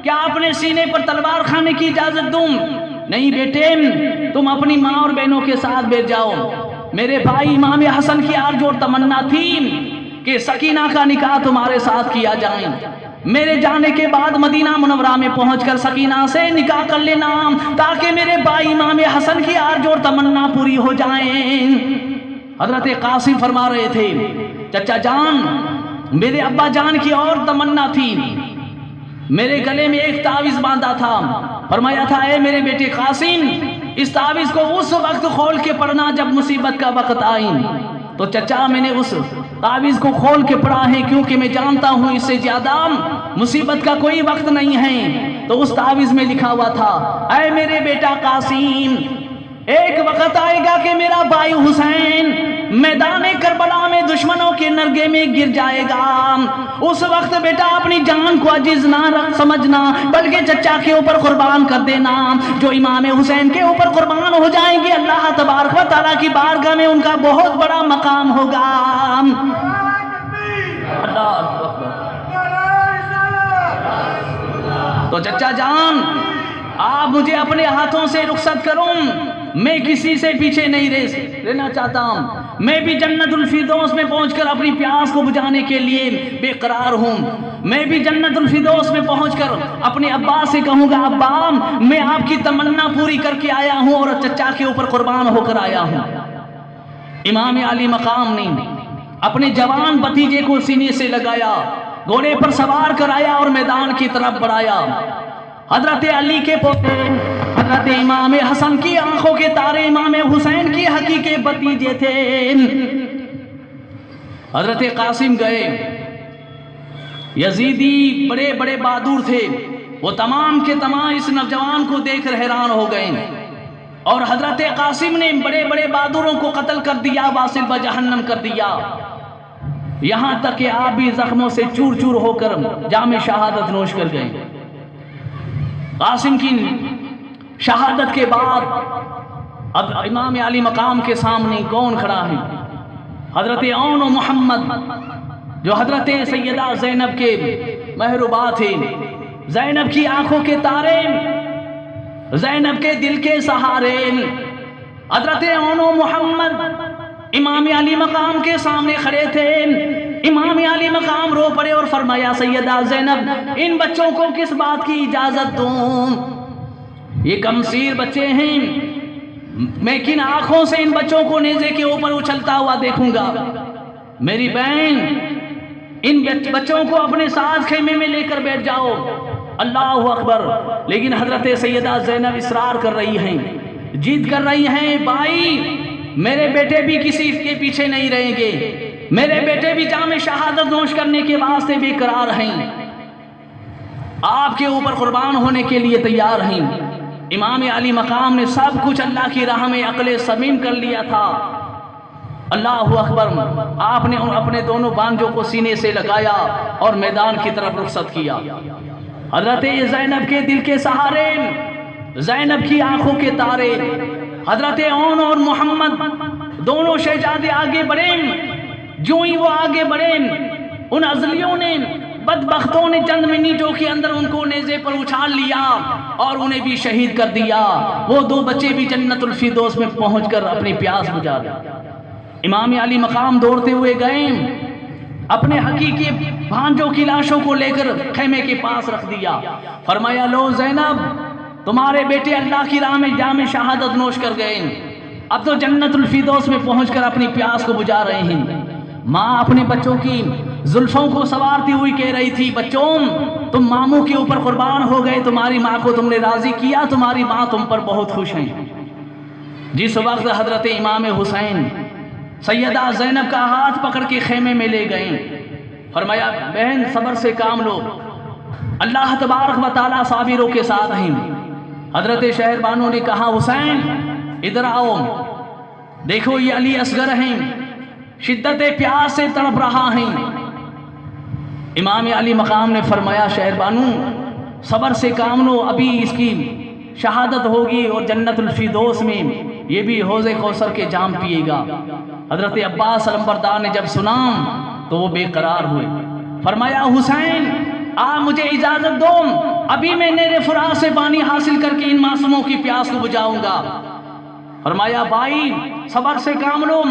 کیا اپنے سینے پر تلوار کھانے کی اجازت دوں؟ نہیں بیٹے، تم اپنی ماں اور بہنوں کے ساتھ بیٹھ جاؤ۔ میرے بھائی امام حسن کی آرزو اور تمنا تھی کہ سکینہ کا نکاح تمہارے ساتھ کیا جائے، میرے جانے کے بعد مدینہ منورہ میں پہنچ کر سکینہ سے نکاح کر لینا تاکہ میرے بھائی امام حسن کی آرزو اور تمنا پوری ہو جائیں۔ حضرت قاسم فرما رہے تھے چچا جان، میرے ابا جان کی اور تمنا تھی، میرے گلے میں ایک تعویذ باندھا تھا، فرمایا تھا اے میرے بیٹے قاسم، اس تعویذ کو اس وقت کھول کے پڑھنا جب مصیبت کا وقت آئے۔ تو چچا میں نے اس تعویذ کو کھول کے پڑھا ہے کیونکہ میں جانتا ہوں اس سے زیادہ مصیبت کا کوئی وقت نہیں ہے۔ تو اس تعویذ میں لکھا ہوا تھا اے میرے بیٹا قاسم، ایک وقت آئے گا کہ میرا بھائی حسین میدان کربلا میں دشمنوں کے نرگے میں گر جائے گا، اس وقت بیٹا اپنی جان کو عجیز نہ سمجھنا بلکہ چچا کے اوپر قربان کر دینا۔ جو امام حسین کے اوپر قربان ہو جائیں گے اللہ تبارک و تعالیٰ کی بارگاہ میں ان کا بہت بڑا مقام ہوگا۔ تو چچا جان آپ مجھے اپنے ہاتھوں سے رخصت کروں، میں کسی سے پیچھے نہیں رہنا چاہتا ہوں، میں بھی جنت الفردوس میں پہنچ کر اپنی پیاس کو بجھانے کے لیے بے قرار ہوں، میں بھی جنت الفردوس میں پہنچ کر اپنے ابا سے کہوں گا ابا میں آپ کی تمنا پوری کر کے آیا ہوں اور چچا کے اوپر قربان ہو کر آیا ہوں۔ امام علی مقام نے اپنے جوان بھتیجے کو سینے سے لگایا، گھوڑے پر سوار کرایا اور میدان کی طرف بڑھایا۔ حضرت علی کے پوتے حضرت امام حسن کی آنکھوں کے تارے امام حسین کی حقیقی بھتیجے تھے۔ حضرت قاسم گئے، یزیدی بڑے بڑے بہادر تھے، وہ تمام کے تمام اس نوجوان کو دیکھ کر حیران ہو گئے، اور حضرت قاسم نے بڑے بڑے بہادروں کو قتل کر دیا، واصل بجہنم کر دیا، یہاں تک کہ آپ بھی زخموں سے چور چور ہو کر جام شہادت نوش کر گئے۔ قاسم کی شہادت کے بعد اب امام علی مقام کے سامنے کون کھڑا ہے؟ حضرت اون و محمد جو حضرت سیدہ زینب کے محروبہ تھے، زینب کی آنکھوں کے تارے، زینب کے دل کے سہارے، حضرت اون و محمد امام علی مقام کے سامنے کھڑے تھے۔ امام علی مقام رو پڑے اور فرمایا سیدہ زینب ان بچوں کو کس بات کی اجازت دوں؟ یہ کمسیر بچے ہیں، میں کن آنکھوں سے ان بچوں کو نیزے کے اوپر اچھلتا ہوا دیکھوں گا؟ میری بہن ان بچوں کو اپنے ساتھ خیمے میں لے کر بیٹھ جاؤ۔ اللہ اکبر۔ لیکن حضرت سیدہ زینب اصرار کر رہی ہیں، ضد کر رہی ہیں، بھائی میرے بیٹے بھی کسی کے پیچھے نہیں رہیں گے، میرے بیٹے بھی جام شہادت نوش کرنے کے واسطے بے قرار ہیں، آپ کے اوپر قربان ہونے کے لیے تیار ہیں۔ امام علی مقام نے سب کچھ اللہ کی راہ میں عقل سمیم کر لیا تھا۔ اللہ اکبر۔ آپ نے اپنے دونوں بانجوں کو سینے سے لگایا اور میدان کی طرف رخصت کیا۔ حضرت زینب کے دل کے سہارے، زینب کی آنکھوں کے تارے، حضرت اون اور محمد دونوں شہزادے آگے بڑھے۔ جو ہی وہ آگے بڑھے ان ازلیوں نے، بدبختوں نے چند منٹوں کے اندر ان کو نیزے پر اچھال لیا اور انہیں بھی شہید کر دیا۔ وہ دو بچے بھی جنت الفردوس میں پہنچ کر اپنی پیاس بجھا دی۔ امام علی مقام دوڑتے ہوئے گئے، اپنے حقیقی بھانجوں کی لاشوں کو لے کر خیمے کے پاس رکھ دیا۔ فرمایا لو زینب تمہارے بیٹے اللہ کی راہ میں جام شہادت نوش کر گئے، اب تو جنت الفردوس میں پہنچ کر اپنی پیاس کو بجھا رہے ہیں۔ ماں اپنے بچوں کی زلفوں کو سوارتی ہوئی کہہ رہی تھی، بچوں تم ماموں کے اوپر قربان ہو گئے، تمہاری ماں کو تم نے راضی کیا، تمہاری ماں تم پر بہت خوش ہیں۔ جس وقت حضرت امام حسین سیدہ زینب کا ہاتھ پکڑ کے خیمے میں لے گئے، فرمایا بہن صبر سے کام لو، اللہ تبارک و تعالیٰ صابروں کے ساتھ ہیں۔ حضرت شہر بانو نے کہا حسین ادھر آؤ، دیکھو یہ علی اصغر ہیں، شدت پیاس سے تڑپ رہا ہیں۔ امام علی مقام نے فرمایا شہر بانو صبر سے کام لو، ابھی اس کی شہادت ہوگی اور جنت الفردوس میں یہ بھی حوض کوثر کے جام پیے گا۔ حضرت عباس علمبردار نے جب سنا تو وہ بے قرار ہوئے، فرمایا حسین آپ مجھے اجازت دو، ابھی میں نیرے فرات سے پانی حاصل کر کے ان معصوموں کی پیاس کو بجھاؤں گا۔ فرمایا بھائی صبر سے کام لو،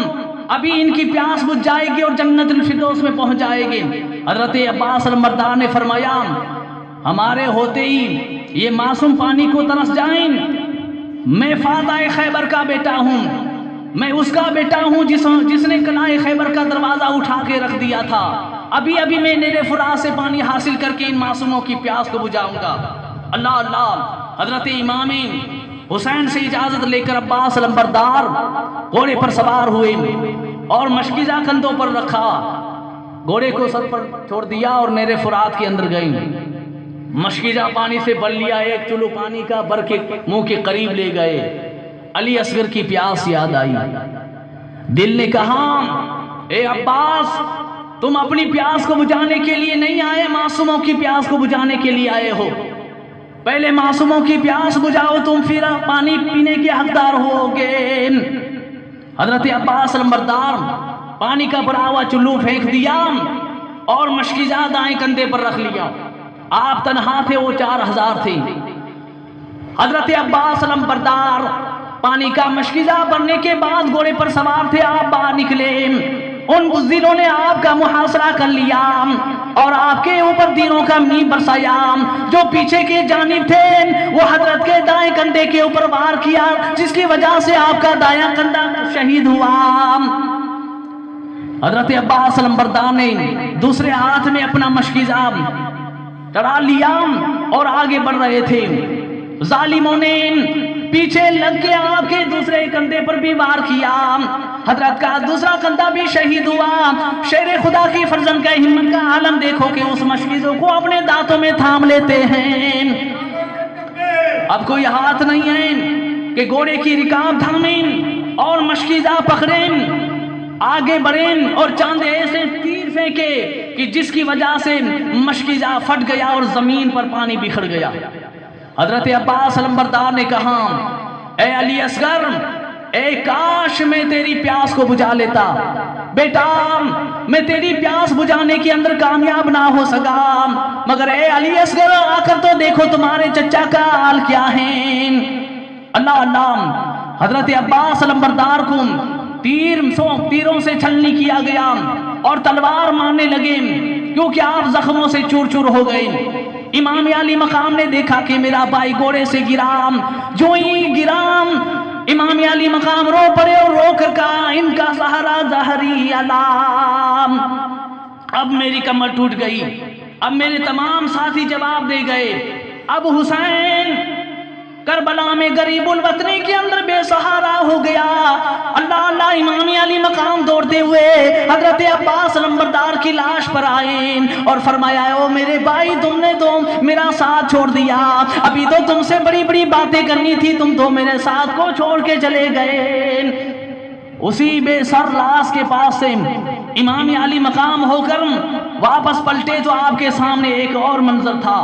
ابھی ان کی پیاس بجھ جائے گی اور جنت الفردوس میں پہنچ جائے گی۔ حضرت عباس علمبردار نے فرمایا ہمارے ہوتے ہی یہ معصوم پانی کو ترس جائیں، میں فاتح خیبر کا بیٹا ہوں، میں اس کا بیٹا ہوں جس نے قلعہ خیبر کا دروازہ اٹھا کے رکھ دیا تھا، ابھی میں نیرے فرات سے پانی حاصل کر کے ان معصوموں کی پیاس کو بجھاؤں گا۔ اللہ اللہ۔ حضرت امام حسین سے اجازت لے کر عباس علمبردار گھوڑے پر سوار ہوئے اور مشکیزہ کندھوں پر رکھا، گھوڑے کو سر پر چھوڑ دیا اور نیرے فرات کے اندر گئیں۔ مشکیزہ پانی سے بھر لیا، ایک چلو پانی کا بھر کے منہ کے قریب لے گئے۔ علی اصغر کی پیاس یاد آئی، دل نے کہا اے عباس تم اپنی پیاس کو بجھانے کے لیے نہیں آئے، معصوموں کی پیاس کو بجھانے کے لیے آئے ہو، پہلے معصوموں کی پیاس بجھاؤ تم پھر پانی پینے کے حقدار ہوگے۔ حضرت عباس علمبردار پانی کا بھرا ہوا چلو پھینک دیا اور مشکیزہ دائیں کندھے پر رکھ لیا۔ آپ تنہا تھے، وہ 4000 تھے۔ حضرت عباس علمبردار پانی کا مشکیزہ بھرنے کے بعد گھوڑے پر سوار تھے، آپ باہر نکلے، ان بزدلوں نے آپ کا محاصرہ کر لیا اور آپ کے اوپر تیروں کا میغ برسایا، جو پیچھے کے جانب تھے وہ حضرت کے دائیں کندھے کے اوپر وار کیا، جس کی وجہ سے آپ کا دایاں کندھا شہید ہوا۔ حضرت عباس علمبردار نے دوسرے ہاتھ میں اپنا مشکیزہ چڑھا لیا اور آگے بڑھ رہے تھے، ظالموں نے پیچھے لگ کے آپ کے دوسرے کندھے پر بھی وار کیا، حضرت کا دوسرا کندھا بھی شہید ہوا۔ شیر خدا کی فرزند کا ہمت کا عالم دیکھو کہ اس مشکیزوں کو اپنے دانتوں میں تھام لیتے ہیں، اب کوئی ہاتھ نہیں ہے کہ گھوڑے کی رکاب تھامیں اور مشکیزہ پکڑیں، آگے بڑھیں اور چاند ایسے تیر پھینکے کہ جس کی وجہ سے مشکیزہ پھٹ گیا اور زمین پر پانی بکھر گیا۔ حضرت عباس علمبردار نے کہا اے علی اصغر، اے کاش میں تیری پیاس کو بجھا لیتا، بیٹا میں تیری پیاس بجھانے کے اندر کامیاب نہ ہو سکا، مگر اے علی اصغر آ کر تو دیکھو تمہارے چچا کا حال کیا ہے۔ اللہ اللہ۔ حضرت عباس علمبردار کو تیروں سے چھلنی کیا گیا اور تلوار مارنے لگے کیونکہ آپ زخموں سے چور چور ہو گئے۔ امام علی مقام نے دیکھا کہ میرا بھائی گھوڑے سے گرا، جو ہی گرا امام علی مقام رو پڑے اور رو کر کہا ان کا سہارا ظہری علام، اب میری کمر ٹوٹ گئی، اب میرے تمام ساتھی جواب دے گئے، اب حسین کربلا میں غریب الوطنی کے اندر بے سہارا ہو گیا۔ اللہ اللہ۔ امام علی مقام دوڑتے ہوئے حضرت عباس علمبردار کی لاش پر آئے اور فرمایا او میرے بھائی تم نے تو میرا ساتھ چھوڑ دیا، ابھی تو تم سے بڑی بڑی باتیں کرنی تھی، تم تو میرے ساتھ کو چھوڑ کے چلے گئے۔ اسی بے سر لاش کے پاس سے امام علی مقام ہو کر واپس پلٹے تو آپ کے سامنے ایک اور منظر تھا۔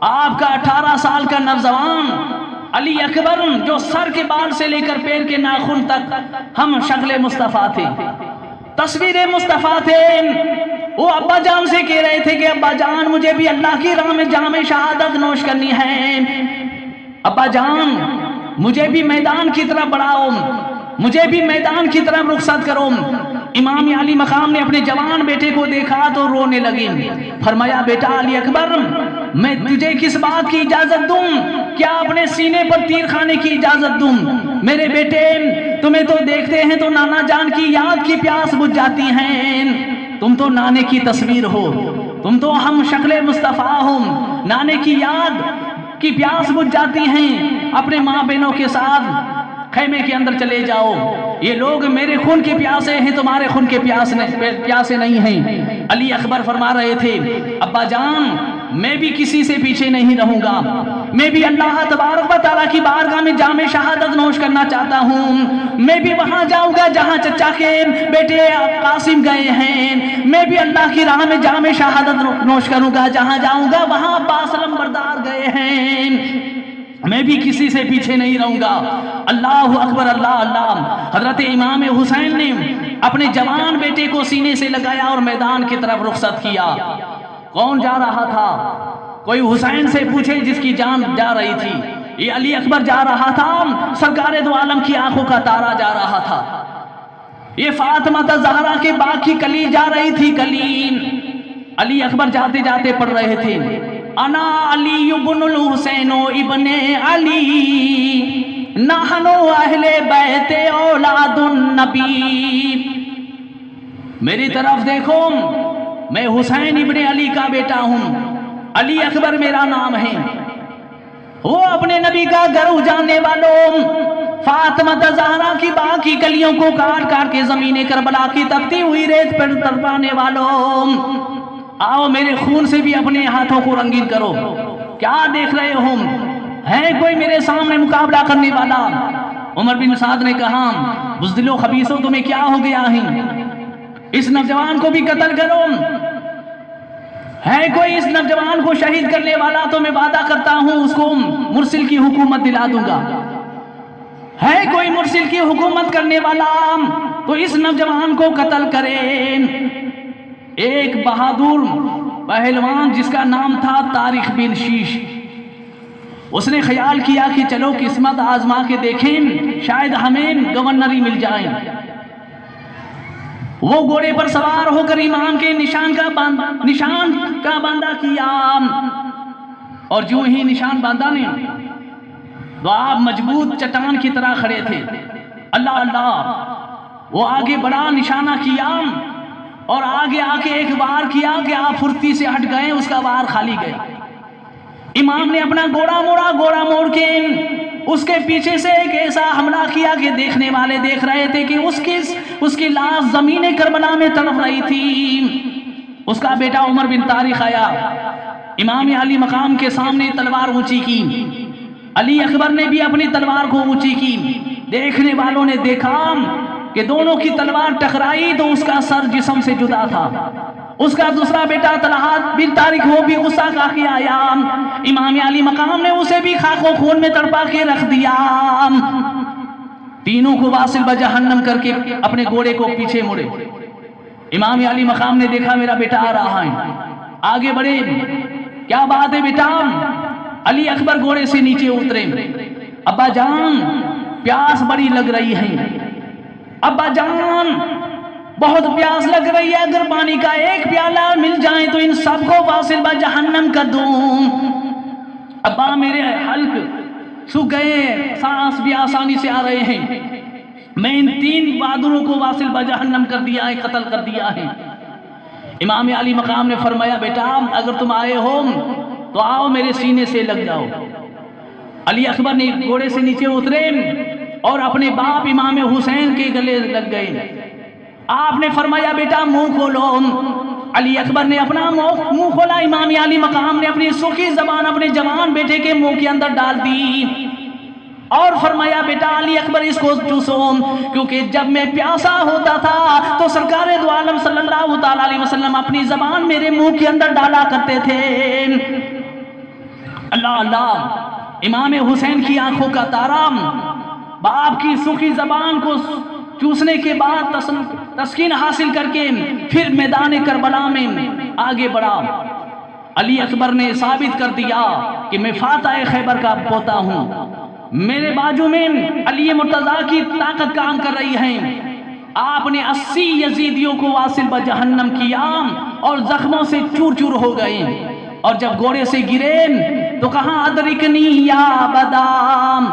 آپ کا 18 سال کا نوجوان علی اکبر جو سر کے بال سے لے کر پیر کے ناخن تک ہم شکل مصطفیٰ تھے، تصویر مصطفیٰ تھے، وہ ابا جان سے کہہ رہے تھے کہ ابا جان مجھے بھی اللہ کی راہ میں جام شہادت نوش کرنی ہے، ابا جان مجھے بھی میدان کی طرف بڑھاؤ، مجھے بھی میدان کی طرف رخصت کرو۔ امام علی مقام نے اپنے جوان بیٹے کو دیکھا تو رونے لگے، فرمایا بیٹا علی اکبر میں تجھے کس بات کی اجازت دوں، کیا اپنے سینے پر تیر خانے کی اجازت دوں؟ میرے بیٹے تمہیں تو دیکھتے ہیں تو نانا جان کی یاد کی پیاس بجھ جاتی ہیں، تم تو نانے کی تصویر ہو، تم تو ہم شکل مصطفیٰ ہو، نانے کی یاد کی پیاس بجھ جاتی ہیں، اپنے ماں بہنوں کے ساتھ خیمے کے اندر چلے جاؤ۔ یہ لوگ میرے خون کے پیاسے ہیں، تمہارے خون کے پیاسے نہیں ہیں۔ علی اکبر فرما رہے تھے ابا جان میں بھی کسی سے پیچھے نہیں رہوں گا، میں بھی اللہ تبارک و تعالیٰ کی بارگاہ میں جام شہادت نوش کرنا چاہتا ہوں، میں بھی وہاں جاؤں گا جہاں چچا کے بیٹے قاسم گئے ہیں، میں بھی اللہ کی راہ میں جام شہادت نوش کروں گا جہاں جاؤں گا وہاں عباس علمبردار گئے ہیں، میں بھی کسی سے پیچھے نہیں رہوں گا۔ اللہ اکبر، اللہ اللہ۔ حضرت امام حسین نے اپنے جوان بیٹے کو سینے سے لگایا اور میدان کی طرف رخصت کیا۔ کون جا رہا تھا؟ کوئی حسین سے پوچھے جس کی جان جا رہی تھی، یہ علی اکبر جا رہا تھا، سرکار دو عالم کی آنکھوں کا تارا جا رہا تھا، یہ فاطمہ زہرا کے باغ کی کلی جا رہی تھی، کلیم۔ علی اکبر جاتے جاتے پڑھ رہے تھے انا علی ابن الحسین ابن علی نحنو اہل بیت اولاد النبی، میری طرف دیکھو میں حسین ابن علی کا بیٹا ہوں، علی اکبر میرا نام ہے، وہ اپنے نبی کا گھر اجاڑنے والوں، فاطمہ زہرا کی باغ کی کلیوں کو کاٹ کاٹ کے زمین کربلا کی تپتی ہوئی ریت پر تڑپانے والوں، آؤ میرے خون سے بھی اپنے ہاتھوں کو رنگین کرو۔ کیا دیکھ رہے ہو؟ ہے کوئی میرے سامنے مقابلہ کرنے والا؟ عمر بن سعد نے کہا بزدلو خبیثو تمہیں کیا ہو گیا ہے؟ اس نوجوان کو بھی قتل کرو، ہے کوئی اس نوجوان کو شہید کرنے والا تو میں وعدہ کرتا ہوں اس کو مرسل کی حکومت دلا دوں گا، ہے کوئی مرسل کی حکومت کرنے والا تو اس نوجوان کو قتل کرے۔ ایک بہادر پہلوان جس کا نام تھا طارق بن شیش، اس نے خیال کیا کہ چلو قسمت آزما کے دیکھیں شاید ہمیں گورنری مل جائے۔ وہ گھوڑے پر سوار ہو کر امام کے نشان کا باندھا کیا، اور جو ہی نشان باندھا نے تو آپ مضبوط چٹان کی طرح کھڑے تھے۔ اللہ اللہ، وہ آگے بڑا نشانہ کیا اور آگے آ کے ایک وار کیا کہ آپ پھرتی سے ہٹ گئے، اس کا وار خالی گئے۔ امام نے اپنا گھوڑا موڑ کے اس کے پیچھے سے ایک ایسا حملہ کیا کہ دیکھنے والے دیکھ رہے تھے کہ اس کی لاش زمین کربلا میں تڑپ رہی تھی۔ اس کا بیٹا عمر بن طارق آیا، امام علی مقام کے سامنے تلوار اونچی کی، علی اکبر نے بھی اپنی تلوار کو اونچی کی، دیکھنے والوں نے دیکھا کہ دونوں کی تلوار ٹکرائی تو اس کا سر جسم سے جدا تھا۔ اس کا دوسرا بیٹا طلحہ بن طارق وہ بھی غصہ کھا کے آیا، امام علی مقام نے اسے بھی خاک و خون میں تڑپا کے رکھ دیا۔ تینوں کو واصل بجہنم کر کے اپنے گھوڑے کو پیچھے مڑے۔ امام علی مقام نے دیکھا میرا بیٹا آ رہا ہے، آگے بڑھے، کیا بات ہے بیٹا؟ علی اکبر گھوڑے سے نیچے اترے، ابا جان پیاس بڑی لگ رہی ہے، ابا جان بہت پیاس لگ رہی ہے، اگر پانی کا ایک پیالہ مل جائے تو ان سب کو واصل بجہنم کر دوں۔ ابا میرے حلق سوکھ گئے، سانس بھی آسانی سے آ رہے ہیں، میں ان تین بہادروں کو واصل بجہنم کر دیا ہے، قتل کر دیا ہے۔ امام علی مقام نے فرمایا بیٹا اگر تم آئے ہو تو آؤ میرے سینے سے لگ جاؤ۔ علی اکبر نے گھوڑے سے نیچے اترے اور اپنے باپ امام حسین کے گلے لگ گئے۔ آپ نے فرمایا بیٹا منہ کھولو۔ علی اکبر نے اپنا منہ کھولا، امام علی مقام نے اپنی سوکھی زبان اپنے جوان بیٹے کے منہ کے اندر ڈال دی اور فرمایا بیٹا علی اکبر اس کو چوسو، کیونکہ جب میں پیاسا ہوتا تھا تو سرکار دو عالم صلی اللہ تعالی علیہ وسلم اپنی زبان میرے منہ کے اندر ڈالا کرتے تھے۔ اللہ اللہ، امام حسین کی آنکھوں کا تارا باپ کی سوکھی زبان کو چوسنے کے بعد تسکین حاصل کر کے پھر میدان کربلا میں آگے بڑھا۔ علی اکبر نے ثابت کر دیا کہ میں فاتح خیبر کا پوتا ہوں، میرے بازو میں علی مرتضیٰ کی طاقت کام کر رہی ہے۔ آپ نے 80 یزیدیوں کو واصل بجہنم کیا اور زخموں سے چور چور ہو گئے، اور جب گھوڑے سے گرے تو کہا ادرکنی یا بادام،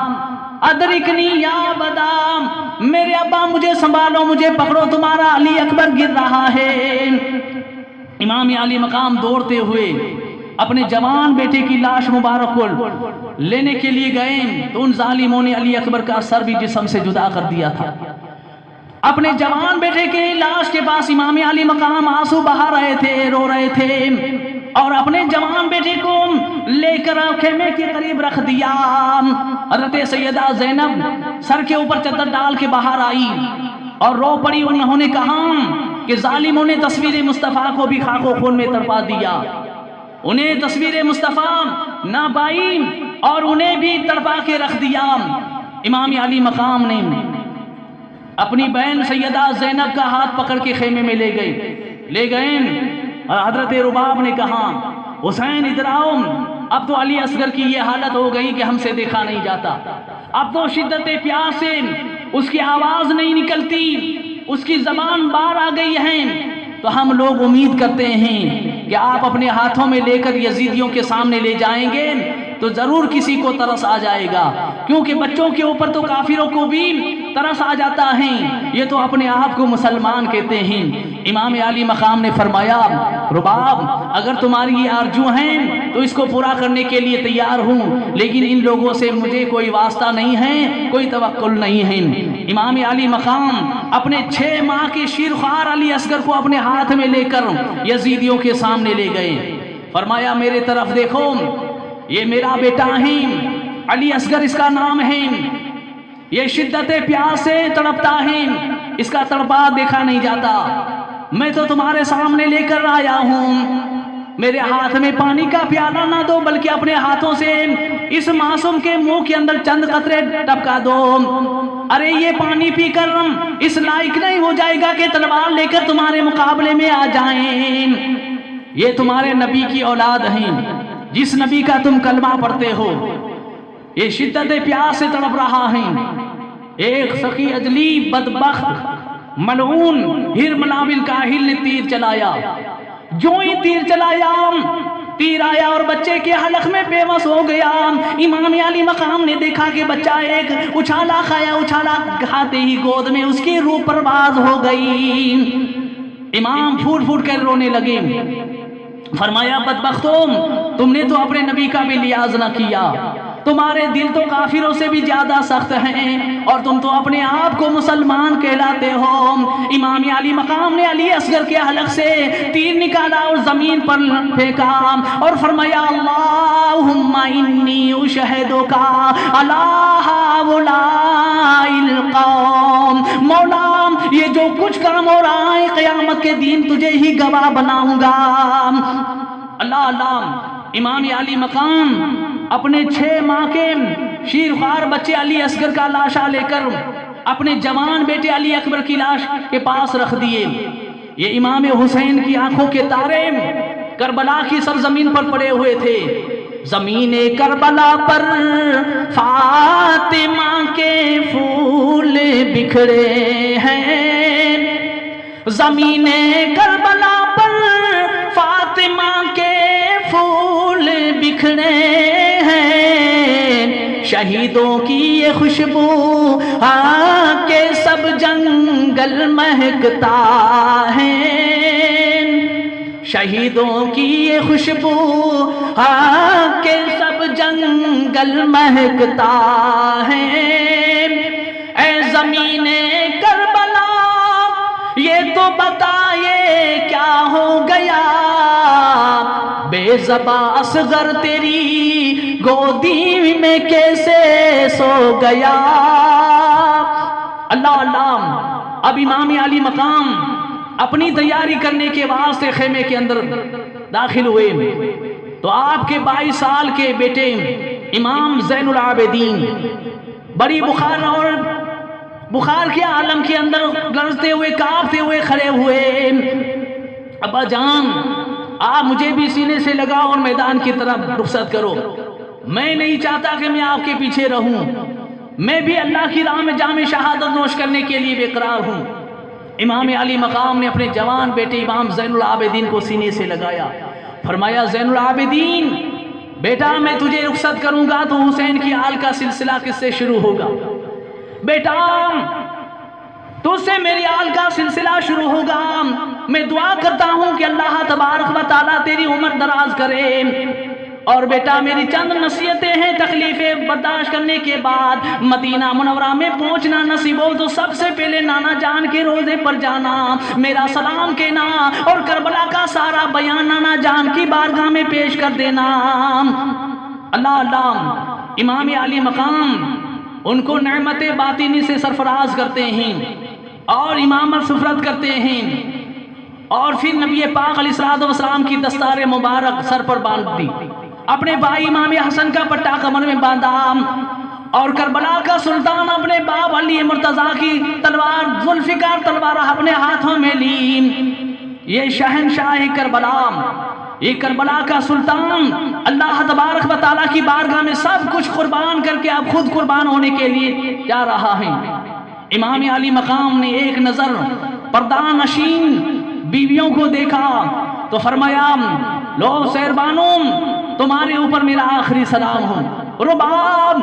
ادرکنی یا بادام، میرے ابا مجھے سنبھالو، مجھے پکڑو، تمہارا علی اکبر گر رہا ہے۔ امام علی مقام دوڑتے ہوئے اپنے جوان بیٹے کی لاش مبارک کو لینے کے لیے گئے تو ان ظالموں نے علی اکبر کا سر بھی جسم سے جدا کر دیا تھا۔ اپنے جوان بیٹے کے لاش کے پاس امام علی مقام آنسو بہا رہے تھے، رو رہے تھے، اور اپنے جوان بیٹے کو لے کر خیمے کے قریب رکھ دیا۔ حضرت سیدہ زینب سر کے اوپر چادر ڈال کے باہر آئی اور رو پڑی۔ انہوں نے کہا کہ ظالموں نے تصویر مصطفیٰ کو بھی خاک و خون میں تڑپا دیا، انہیں تصویر مصطفیٰ نہ پائی اور انہیں بھی تڑپا کے رکھ دیا۔ امام علی مقام نے اپنی بہن سیدہ زینب کا ہاتھ پکڑ کے خیمے میں لے گئے اور حضرت رباب نے کہا حسین ادھر آؤ، اب تو علی اصغر کی یہ حالت ہو گئی کہ ہم سے دیکھا نہیں جاتا، اب تو شدت پیاس سے اس کی آواز نہیں نکلتی، اس کی زبان باہر آ گئی ہے، تو ہم لوگ امید کرتے ہیں کہ آپ اپنے ہاتھوں میں لے کر یزیدیوں کے سامنے لے جائیں گے تو ضرور کسی کو ترس آ جائے گا، کیونکہ بچوں کے اوپر تو کافروں کو بھی ترس آ جاتا ہے، یہ تو اپنے آپ کو مسلمان کہتے ہیں۔ امام علی مقام نے فرمایا رباب اگر تمہاری یہ آرزو ہیں تو اس کو پورا کرنے کے لیے تیار ہوں، لیکن ان لوگوں سے مجھے کوئی واسطہ نہیں ہے، کوئی توکل نہیں ہے۔ امام علی مقام اپنے 6 ماہ کے شیرخوار علی اصغر کو اپنے ہاتھ میں لے کر یزیدیوں کے سامنے لے گئے، فرمایا میرے طرف دیکھو، یہ میرا بیٹا ہے، علی اصغر اس کا نام ہے، یہ شدت پیاس سے تڑپتا ہے، اس کا تڑپا دیکھا نہیں جاتا، میں تو تمہارے سامنے لے کر آیا ہوں، میرے ہاتھ میں پانی کا پیالہ نہ دو بلکہ اپنے ہاتھوں سے اس معصوم کے منہ کے اندر چند قطرے ٹپکا دو، ارے یہ پانی پی کر اس لائق نہیں ہو جائے گا کہ تلوار لے کر تمہارے مقابلے میں آ جائیں، یہ تمہارے نبی کی اولاد ہیں، جس نبی کا تم کلمہ پڑھتے ہو، یہ شدت پیاس سے تڑپ رہا ہے۔ ایک سخی اجلی بدبخت ملعون ہرملا بن کاہل نے تیر چلایا، جو ہی تیر چلایا تیر آیا اور بچے کے حلق میں بے بس ہو گیا۔ امام علی مقام نے دیکھا کہ بچہ ایک اچھالا کھایا، اچھالا کھاتے ہی گود میں اس کی روح پرواز ہو گئی۔ امام پھوٹ پھوٹ کر رونے لگے، فرمایا بدبختوں تم نے تو اپنے نبی کا بھی لحاظ نہ کیا، تمہارے دل تو کافروں سے بھی زیادہ سخت ہیں اور تم تو اپنے آپ کو مسلمان کہلاتے ہو۔ امام علی مقام نے علی اصغر کے حلق سے تیر نکالا اور زمین پر پھینکا اور فرمایا اللہم انی اشہدک علی ہؤلاء القوم، مولا یہ جو کچھ کام ہو رہا ہے قیامت کے دن تجھے ہی گواہ بناؤں گا۔ اللہ اللہ، امام علی مقام اپنے 6 ماہ کے شیرخوار بچے علی اصغر کا لاشا لے کر اپنے جوان بیٹے علی اکبر کی لاش کے پاس رکھ دیے۔ یہ امام حسین کی آنکھوں کے تارے کربلا کی سرزمین پر پڑے ہوئے تھے۔ زمین کربلا پر فاطمہ کے پھول بکھرے ہیں، زمین کربلا پر فاطمہ کے پھول بکھرے ہیں، شہیدوں کی یہ خوشبو کے سب جنگل مہکتا ہے، شہیدوں کی یہ خوشبو کے سب جنگل مہکتا ہے۔ اے زمین کربلا یہ تو بتائے کیا ہو گیا، بے زباں اصغر تیری گودی میں کیسے سو گیا۔ اللہ اللہ، اب امام علی مقام اپنی تیاری کرنے کے واسطے خیمے کے اندر داخل ہوئے تو آپ کے 22 سال کے بیٹے امام زین العابدین بڑی بخار کے عالم کے اندر لرزتے ہوئے کانپتے ہوئے کھڑے ہوئے۔ ابا جان آپ مجھے بھی سینے سے لگاؤ اور میدان کی طرف رخصت کرو، میں نہیں چاہتا کہ میں آپ کے پیچھے رہوں، میں بھی اللہ کی راہ میں جام شہادت نوش کرنے کے لیے بے قرار ہوں۔ امام علی مقام نے اپنے جوان بیٹے امام زین العابدین کو سینے سے لگایا، فرمایا زین العابدین بیٹا میں تجھے رخصت کروں گا تو حسین کی آل کا سلسلہ کس سے شروع ہوگا؟ بیٹا تجھ سے میری آل کا سلسلہ شروع ہوگا، میں دعا کرتا ہوں کہ اللہ تبارک و تعالیٰ تیری عمر دراز کرے اور بیٹا میری چند نصیحتیں ہیں، تکلیفیں برداشت کرنے کے بعد مدینہ منورہ میں پہنچنا نصیب ہو تو سب سے پہلے نانا جان کے روزے پر جانا، میرا سلام کہنا اور کربلا کا سارا بیان نانا جان کی بارگاہ میں پیش کر دینا۔ اللہ اللہ، امام علی مقام ان کو نعمت باطنی سے سرفراز کرتے ہیں اور امامت سفرت کرتے ہیں، اور پھر نبی پاک علیہ السلام کی دستار مبارک سر پر باندھ دی، اپنے بھائی امام حسن کا پٹا کمر میں باندھا، اور کربلا کا سلطان اپنے باپ علی مرتضیٰ کی تلوار ذوالفقار تلوار اپنے ہاتھوں میں لی۔ یہ شہنشاہ کربلا، یہ کربلا کا سلطان اللہ تبارک و تعالیٰ کی بارگاہ میں سب کچھ قربان کر کے اب خود قربان ہونے کے لیے جا رہا ہے۔ امام علی مقام نے ایک نظر پردہ نشین بیویوں کو دیکھا تو فرمایا، لو سہربانوں، تمہارے اوپر میرا آخری سلام ہو۔ رباب،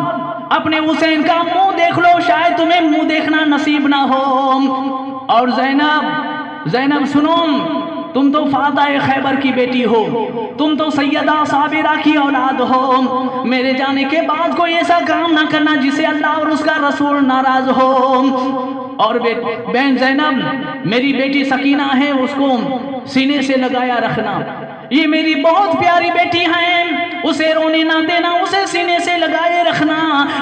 اپنے حسین کا منہ دیکھ لو، شاید تمہیں منہ دیکھنا نصیب نہ ہو۔ اور زینب سنو، تم تو فاتح خیبر کی بیٹی ہو، تم تو سیدہ صابرہ کی اولاد ہو، میرے جانے کے بعد کوئی ایسا کام نہ کرنا جسے اللہ اور اس کا رسول ناراض ہو۔ اور بہن زینب، میری بیٹی سکینہ ہے، اس کو سینے سے لگایا رکھنا، یہ میری بہت پیاری بیٹی ہے، اسے رونے نہ دینا، اسے سینے سے لگائے رکھنا۔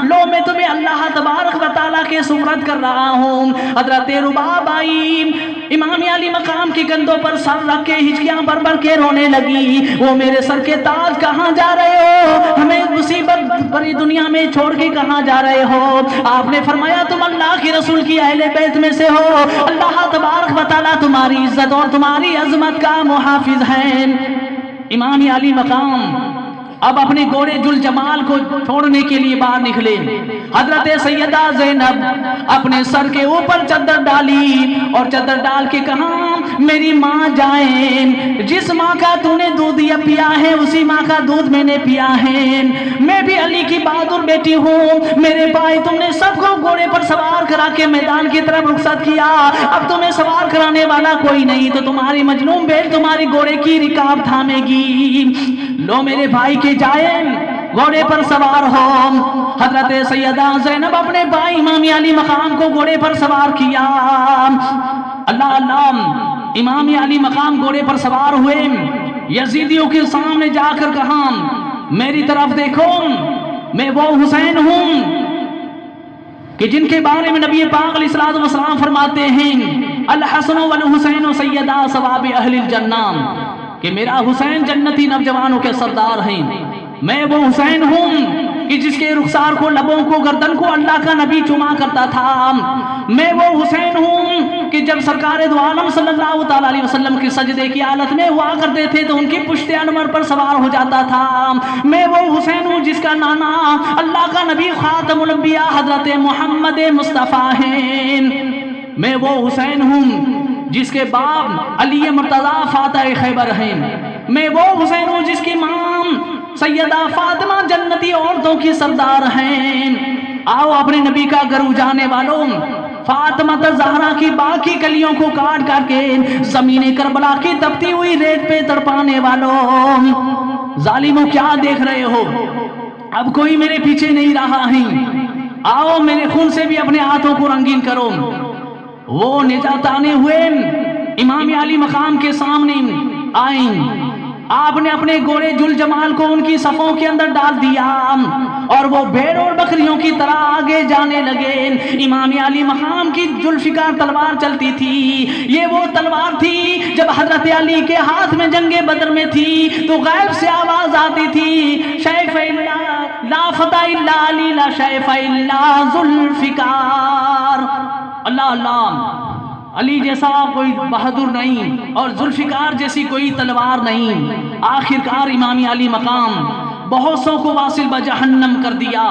لو میں تمہیں اللہ تبارک و تعالیٰ کے سپرد کر رہا ہوں۔ حضرت رباب آئی، امام علی مقام کی کندھوں پر سر رکھ کے ہچکیاں بھر بھر کے رونے لگی، وہ میرے سر کے تاج کہاں جا رہے ہو، ہمیں مصیبت بری دنیا میں چھوڑ کے کہاں جا رہے ہو؟ آپ نے فرمایا، تم اللہ کے رسول کی اہل بیت میں سے ہو، اللہ تبارک و تعالیٰ تمہاری عزت اور تمہاری عظمت کا محافظ ہے۔ امام علی مقام اب اپنے گھوڑے ذوالجمال کو چھوڑنے کے لیے باہر نکلے۔ حضرت سیدہ زینب اپنے سر کے اوپر چادر ڈالی اور چادر ڈال کے کہا، میری ماں جائیں، جس ماں کا تو نے دودھ پیا ہے اسی ماں کا دودھ میں نے پیا ہے، میں بھی علی کی بہادر بیٹی ہوں، میرے بھائی تم نے سب کو گھوڑے پر سوار کرا کے میدان کی طرف رخصت کیا، اب تمہیں سوار کرانے والا کوئی نہیں تو تمہاری مجنون بیل تمہاری گھوڑے کی رکاب تھامے گی۔ لو میرے بھائی کے جائیں، گھوڑے پر سوار ہو۔ حضرت سیدہ زینب اپنے بھائی امام علی مقام کو گھوڑے پر سوار کیا۔ اللہ اللہ، امام علی مقام گھوڑے پر سوار ہوئے، یزیدیوں کے سامنے جا کر کہا، میری طرف دیکھو، میں وہ حسین ہوں کہ جن کے بارے میں نبی پاک علیہ السلام فرماتے ہیں، الحسن والحسین سیدا ثواب اہل الجنہ، کہ میرا حسین جنتی نوجوانوں کے سردار ہیں۔ میں وہ حسین ہوں کہ جس کے رخسار کو، لبوں کو، گردن کو اللہ کا نبی چوما کرتا تھا۔ میں وہ حسین ہوں کہ جب سرکار دو عالم صلی اللہ تعالیٰ علیہ وسلم کی سجدے کی حالت میں ہوا کرتے تھے تو ان کی پشت انور پر سوار ہو جاتا تھا۔ میں وہ حسین ہوں جس کا نانا اللہ کا نبی خاتم الانبیاء حضرت محمد مصطفیٰ ہیں۔ میں وہ حسین ہوں جس کے باپ علی مرتضیٰ فاتح خیبر ہیں۔ میں وہ حسین ہوں جس کی ماں سیدہ فاطمہ جنتی عورتوں کی سردار ہیں۔ آؤ اپنے نبی کا گھر اجاڑنے والوں، فاطمہ زہرا کی باقی کلیوں کو کاٹ کر کے زمین کربلا کی تپتی ہوئی ریت پہ تڑپانے والوں، ظالموں کیا دیکھ رہے ہو؟ اب کوئی میرے پیچھے نہیں رہا ہے، آؤ میرے خون سے بھی اپنے ہاتھوں کو رنگین کرو۔ وہ نجات آنے ہوئے امام علی مقام کے سامنے آئیں، آپ نے اپنے گھوڑے ذوالجمال کو ان کی صفوں کے اندر ڈال دیا اور وہ بھیڑ اور بکریوں کی طرح آگے جانے لگے۔ امام علی مقام کی ذوالفقار تلوار چلتی تھی، یہ وہ تلوار تھی جب حضرت علی کے ہاتھ میں جنگ بدر میں تھی تو غیب سے آواز آتی تھی، شیف اللہ لا فتح الا علی لا شیف الا ذوالفقار۔ اللہ اللہ، علی جیسا کوئی بہادر نہیں اور ذوالفقار جیسی کوئی تلوار نہیں۔ آخرکار امام علی مقام بہت سو کو واصل بجہنم کر دیا،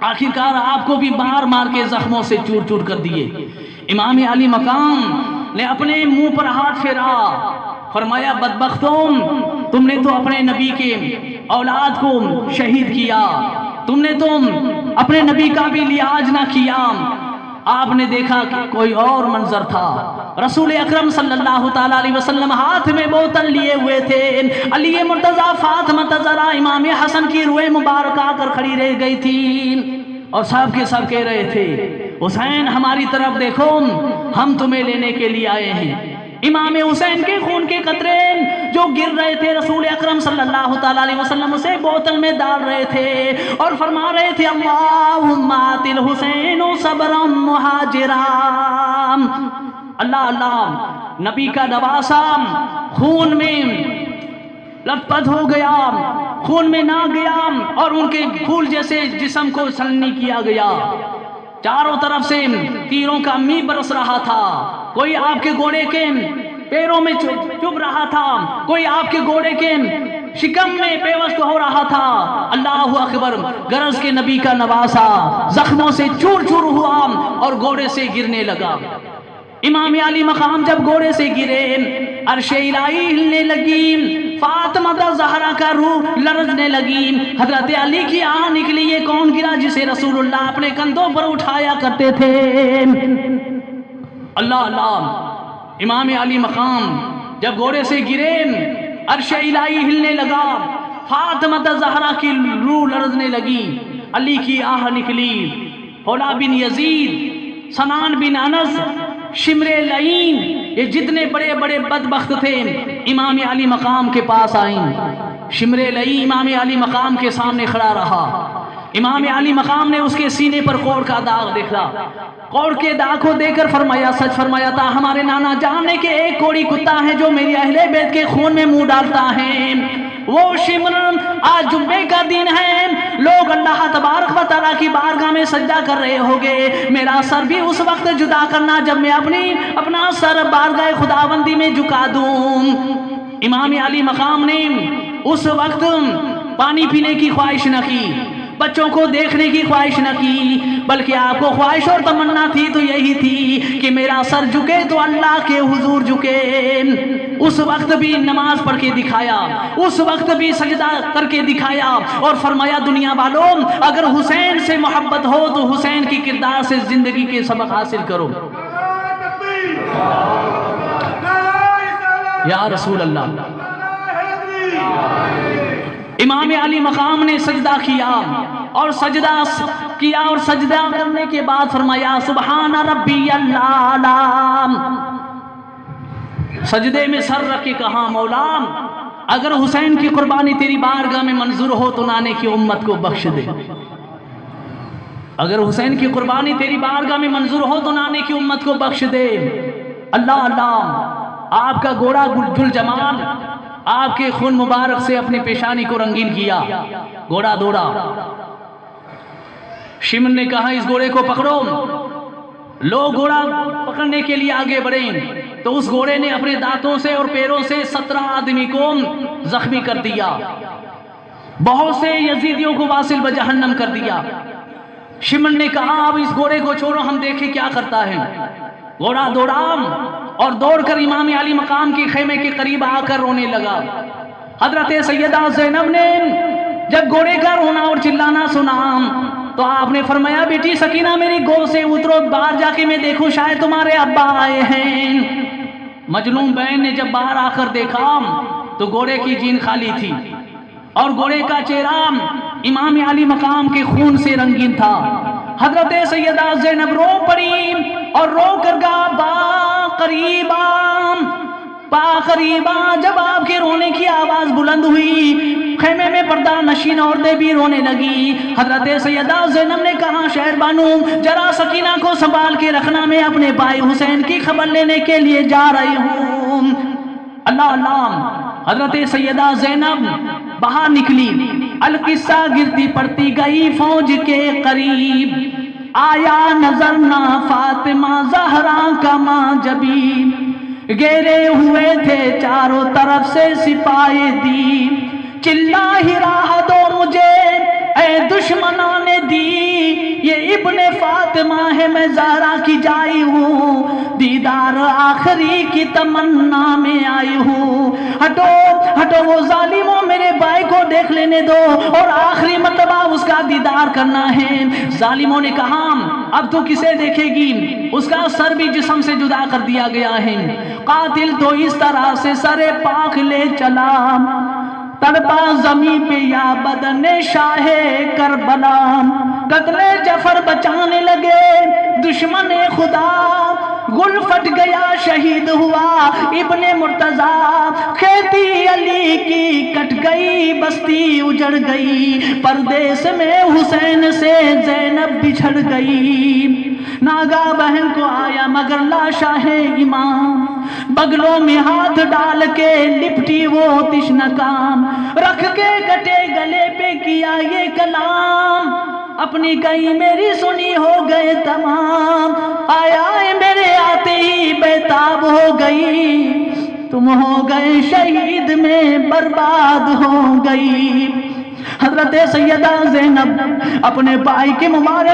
آخرکار آپ کو بھی مار مار کے زخموں سے چور چور کر دیے۔ امام علی مقام نے اپنے منہ پر ہاتھ پھیرا، فرمایا بدبختوں، تم نے تو اپنے نبی کے اولاد کو شہید کیا، تم نے تو اپنے نبی کا بھی لحاظ نہ کیا، آپ نے دیکھا کہ کوئی اور منظر تھا. رسول اکرم صلی اللہ تعالیٰ علیہ وسلم ہاتھ میں بوتل لیے ہوئے تھے. علی مرتضیٰ فاطمہ تزرا امام حسن کی روئے مبارک آ کر کھڑی رہ گئی تھی اور سب کے سب کہہ رہے تھے حسین ہماری طرف دیکھو، ہم تمہیں لینے کے لیے آئے ہیں. امام حسین کے خون کے قطرے جو گر رہے تھے رسول اکرم صلی اللہ تعالیٰ علیہ وسلم اسے بوتل میں ڈال رہے تھے اور فرما رہے تھے اللہم آت الحسین صبرا مہاجرا. اللہ اللہ، نبی کا نواسا خون میں لت پت ہو گیا، خون میں نہ گیا اور ان کے پھول جیسے جسم کو سننی کیا گیا. چاروں طرف سے تیروں کا می برس رہا تھا. کوئی آپ کے گھوڑے کے پیروں میں چبھ رہا تھا، کوئی آپ کے گھوڑے کے شکم میں پیوست ہو رہا تھا. اللہ اکبر. غرض کے نبی کا نواسا زخموں سے چور چور ہوا اور گھوڑے سے گرنے لگا. امام علی مقام جب گھوڑے سے گرے عرش الہی ہلنے لگی، فاطمہ زہرا کا روح لرزنے لگی. حضرت علی کی آہ نکلی. یہ کون گرا جسے رسول اللہ اپنے کندھوں پر اٹھایا کرتے تھے؟ اللہ اللہ. امام علی مقام جب گھوڑے سے گرے عرش الہی ہلنے لگا، فاطمہ زہرا کی روح لرزنے لگی. علی کی آہ نکلی. حولا بن یزید، سنان بن انس، شمر لعین، یہ جتنے بڑے بڑے بدبخت تھے امام علی مقام کے پاس آئیں. شمر لعین امام علی مقام کے سامنے کھڑا رہا. امام علی مقام نے اس کے سینے پر کوڑ کا داغ دیکھا. کوڑ کے داغ کو دیکھ کر فرمایا، سچ فرمایا تھا ہمارے نانا جان نے کہ ایک کوڑی کتا ہے جو میری اہل بیت کے خون میں منہ ڈالتا ہے. وہ شمر آج جمعے کا دن ہے، لوگ اللہ تبارک و تعالیٰ کی بارگاہ میں سجدہ کر رہے ہوگے. میرا سر بھی اس وقت جدا کرنا جب میں اپنا سر بارگاہ خداوندی میں جھکا دوں. امام علی مقام نے اس وقت پانی پینے کی خواہش نہ کی، بچوں کو دیکھنے کی خواہش نہ کی، بلکہ آپ کو خواہش اور تمنا تھی تو یہی تھی کہ میرا سر جھکے تو اللہ کے حضور جھکے. اس وقت بھی نماز پڑھ کے دکھایا، اس وقت بھی سجدہ کر کے دکھایا اور فرمایا دنیا والوں اگر حسین سے محبت ہو تو حسین کی کردار سے زندگی کے سبق حاصل کرو. یا رسول اللہ. امام علی مقام نے سجدہ کیا اور سجدہ کرنے کے بعد فرمایا سبحان ربی اللہ. سجدے میں سر رکھ کے کہا مولا اگر حسین کی قربانی تیری بارگاہ میں منظور ہو تو نانے کی امت کو بخش دے. اگر حسین کی قربانی تیری بارگاہ میں منظور ہو تو نانے کی امت کو بخش دے. اللہ اللہ. آپ کا گھوڑا گل جمال آپ کے خون مبارک سے اپنی پیشانی کو رنگین کیا. گھوڑا دوڑا. شمر نے کہا اس گھوڑے کو پکڑو. لوگ گھوڑا پکڑنے کے لیے آگے بڑھیں تو اس گھوڑے نے اپنے دانتوں سے اور پیروں سے 17 آدمی کو زخمی کر دیا. بہت سے یزیدیوں کو واصل بجہنم کر دیا. شمر نے کہا اب اس گھوڑے کو چھوڑو ہم دیکھیں کیا کرتا ہے. گھوڑا دوڑا اور دوڑ کر امام علی مقام کے خیمے کے قریب آ کر رونے لگا. حضرت سیدہ زینب نے جب گھوڑے کا رونا اور چلانا سنا تو آپ نے فرمایا بیٹی سکینہ میری گود سے اترو، باہر جا کے میں دیکھوں شاید تمہارے ابا آئے ہیں. مجنون بہن نے جب باہر آ کر دیکھا تو گھوڑے کی جین خالی تھی اور گھوڑے کا چہرہ امام علی مقام کے خون سے رنگین تھا. حضرت سیدہ زینب رو پڑی اور رو کر گا با قریبا. جب آپ کے رونے کی آواز بلند ہوئی خیمے میں پردہ نشین عورتیں بھی رونے لگی. حضرت سیدہ زینب نے کہا شہر بانو ذرا سکینہ کو سنبھال کے رکھنا، میں اپنے بھائی حسین کی خبر لینے کے لیے جا رہی ہوں. اللہ اللہ. حضرت سیدہ زینب باہر نکلی. القصہ گرتی پڑتی گئی فوج کے قریب. آیا نظر نہ فاطمہ زہرا کا ماں جبی. گھیرے ہوئے تھے چاروں طرف سے سپاہی دی. چلا ہی راہ دو مجھے اے دشمنان دی، یہ ابن فاطمہ ہے میں زہرا کی جائی ہوں، دیدار آخری کی تمنا میں آئی ہوں. ہٹو ہٹو وہ ظالموں میرے بھائی کو دیکھ لینے دو اور آخری مرتبہ اس کا دیدار کرنا ہے. ظالموں نے کہا اب تو کسے دیکھے گی؟ اس کا سر بھی جسم سے جدا کر دیا گیا ہے۔ قاتل تو اس طرح سے سر پاک لے چلا، تڑپا زمین پہ یا بدن شاہ کربلا، قتل جعفر بچانے لگے دشمن خدا، گل پھٹ گیا شہید ہوا ابن مرتضیٰ، کھیتی علی کی کٹ گئی بستی اجڑ گئی، پردیس میں حسین سے زینب بچھڑ گئی، ناگا بہن کو آیا مگر لاشا ہے امام، بغلوں میں ہاتھ ڈال کے لپٹی وہ تشنہ کام، رکھ کے کٹے گلے پہ کیا یہ کلام، اپنی کہیں میری سنی ہو گئے تمام، آیا میرے آتے ہی بیتاب ہو گئی، تم ہو گئے شہید میں برباد ہو گئی۔ حضرت سیدہ زینب اپنے بھائی کے مبارک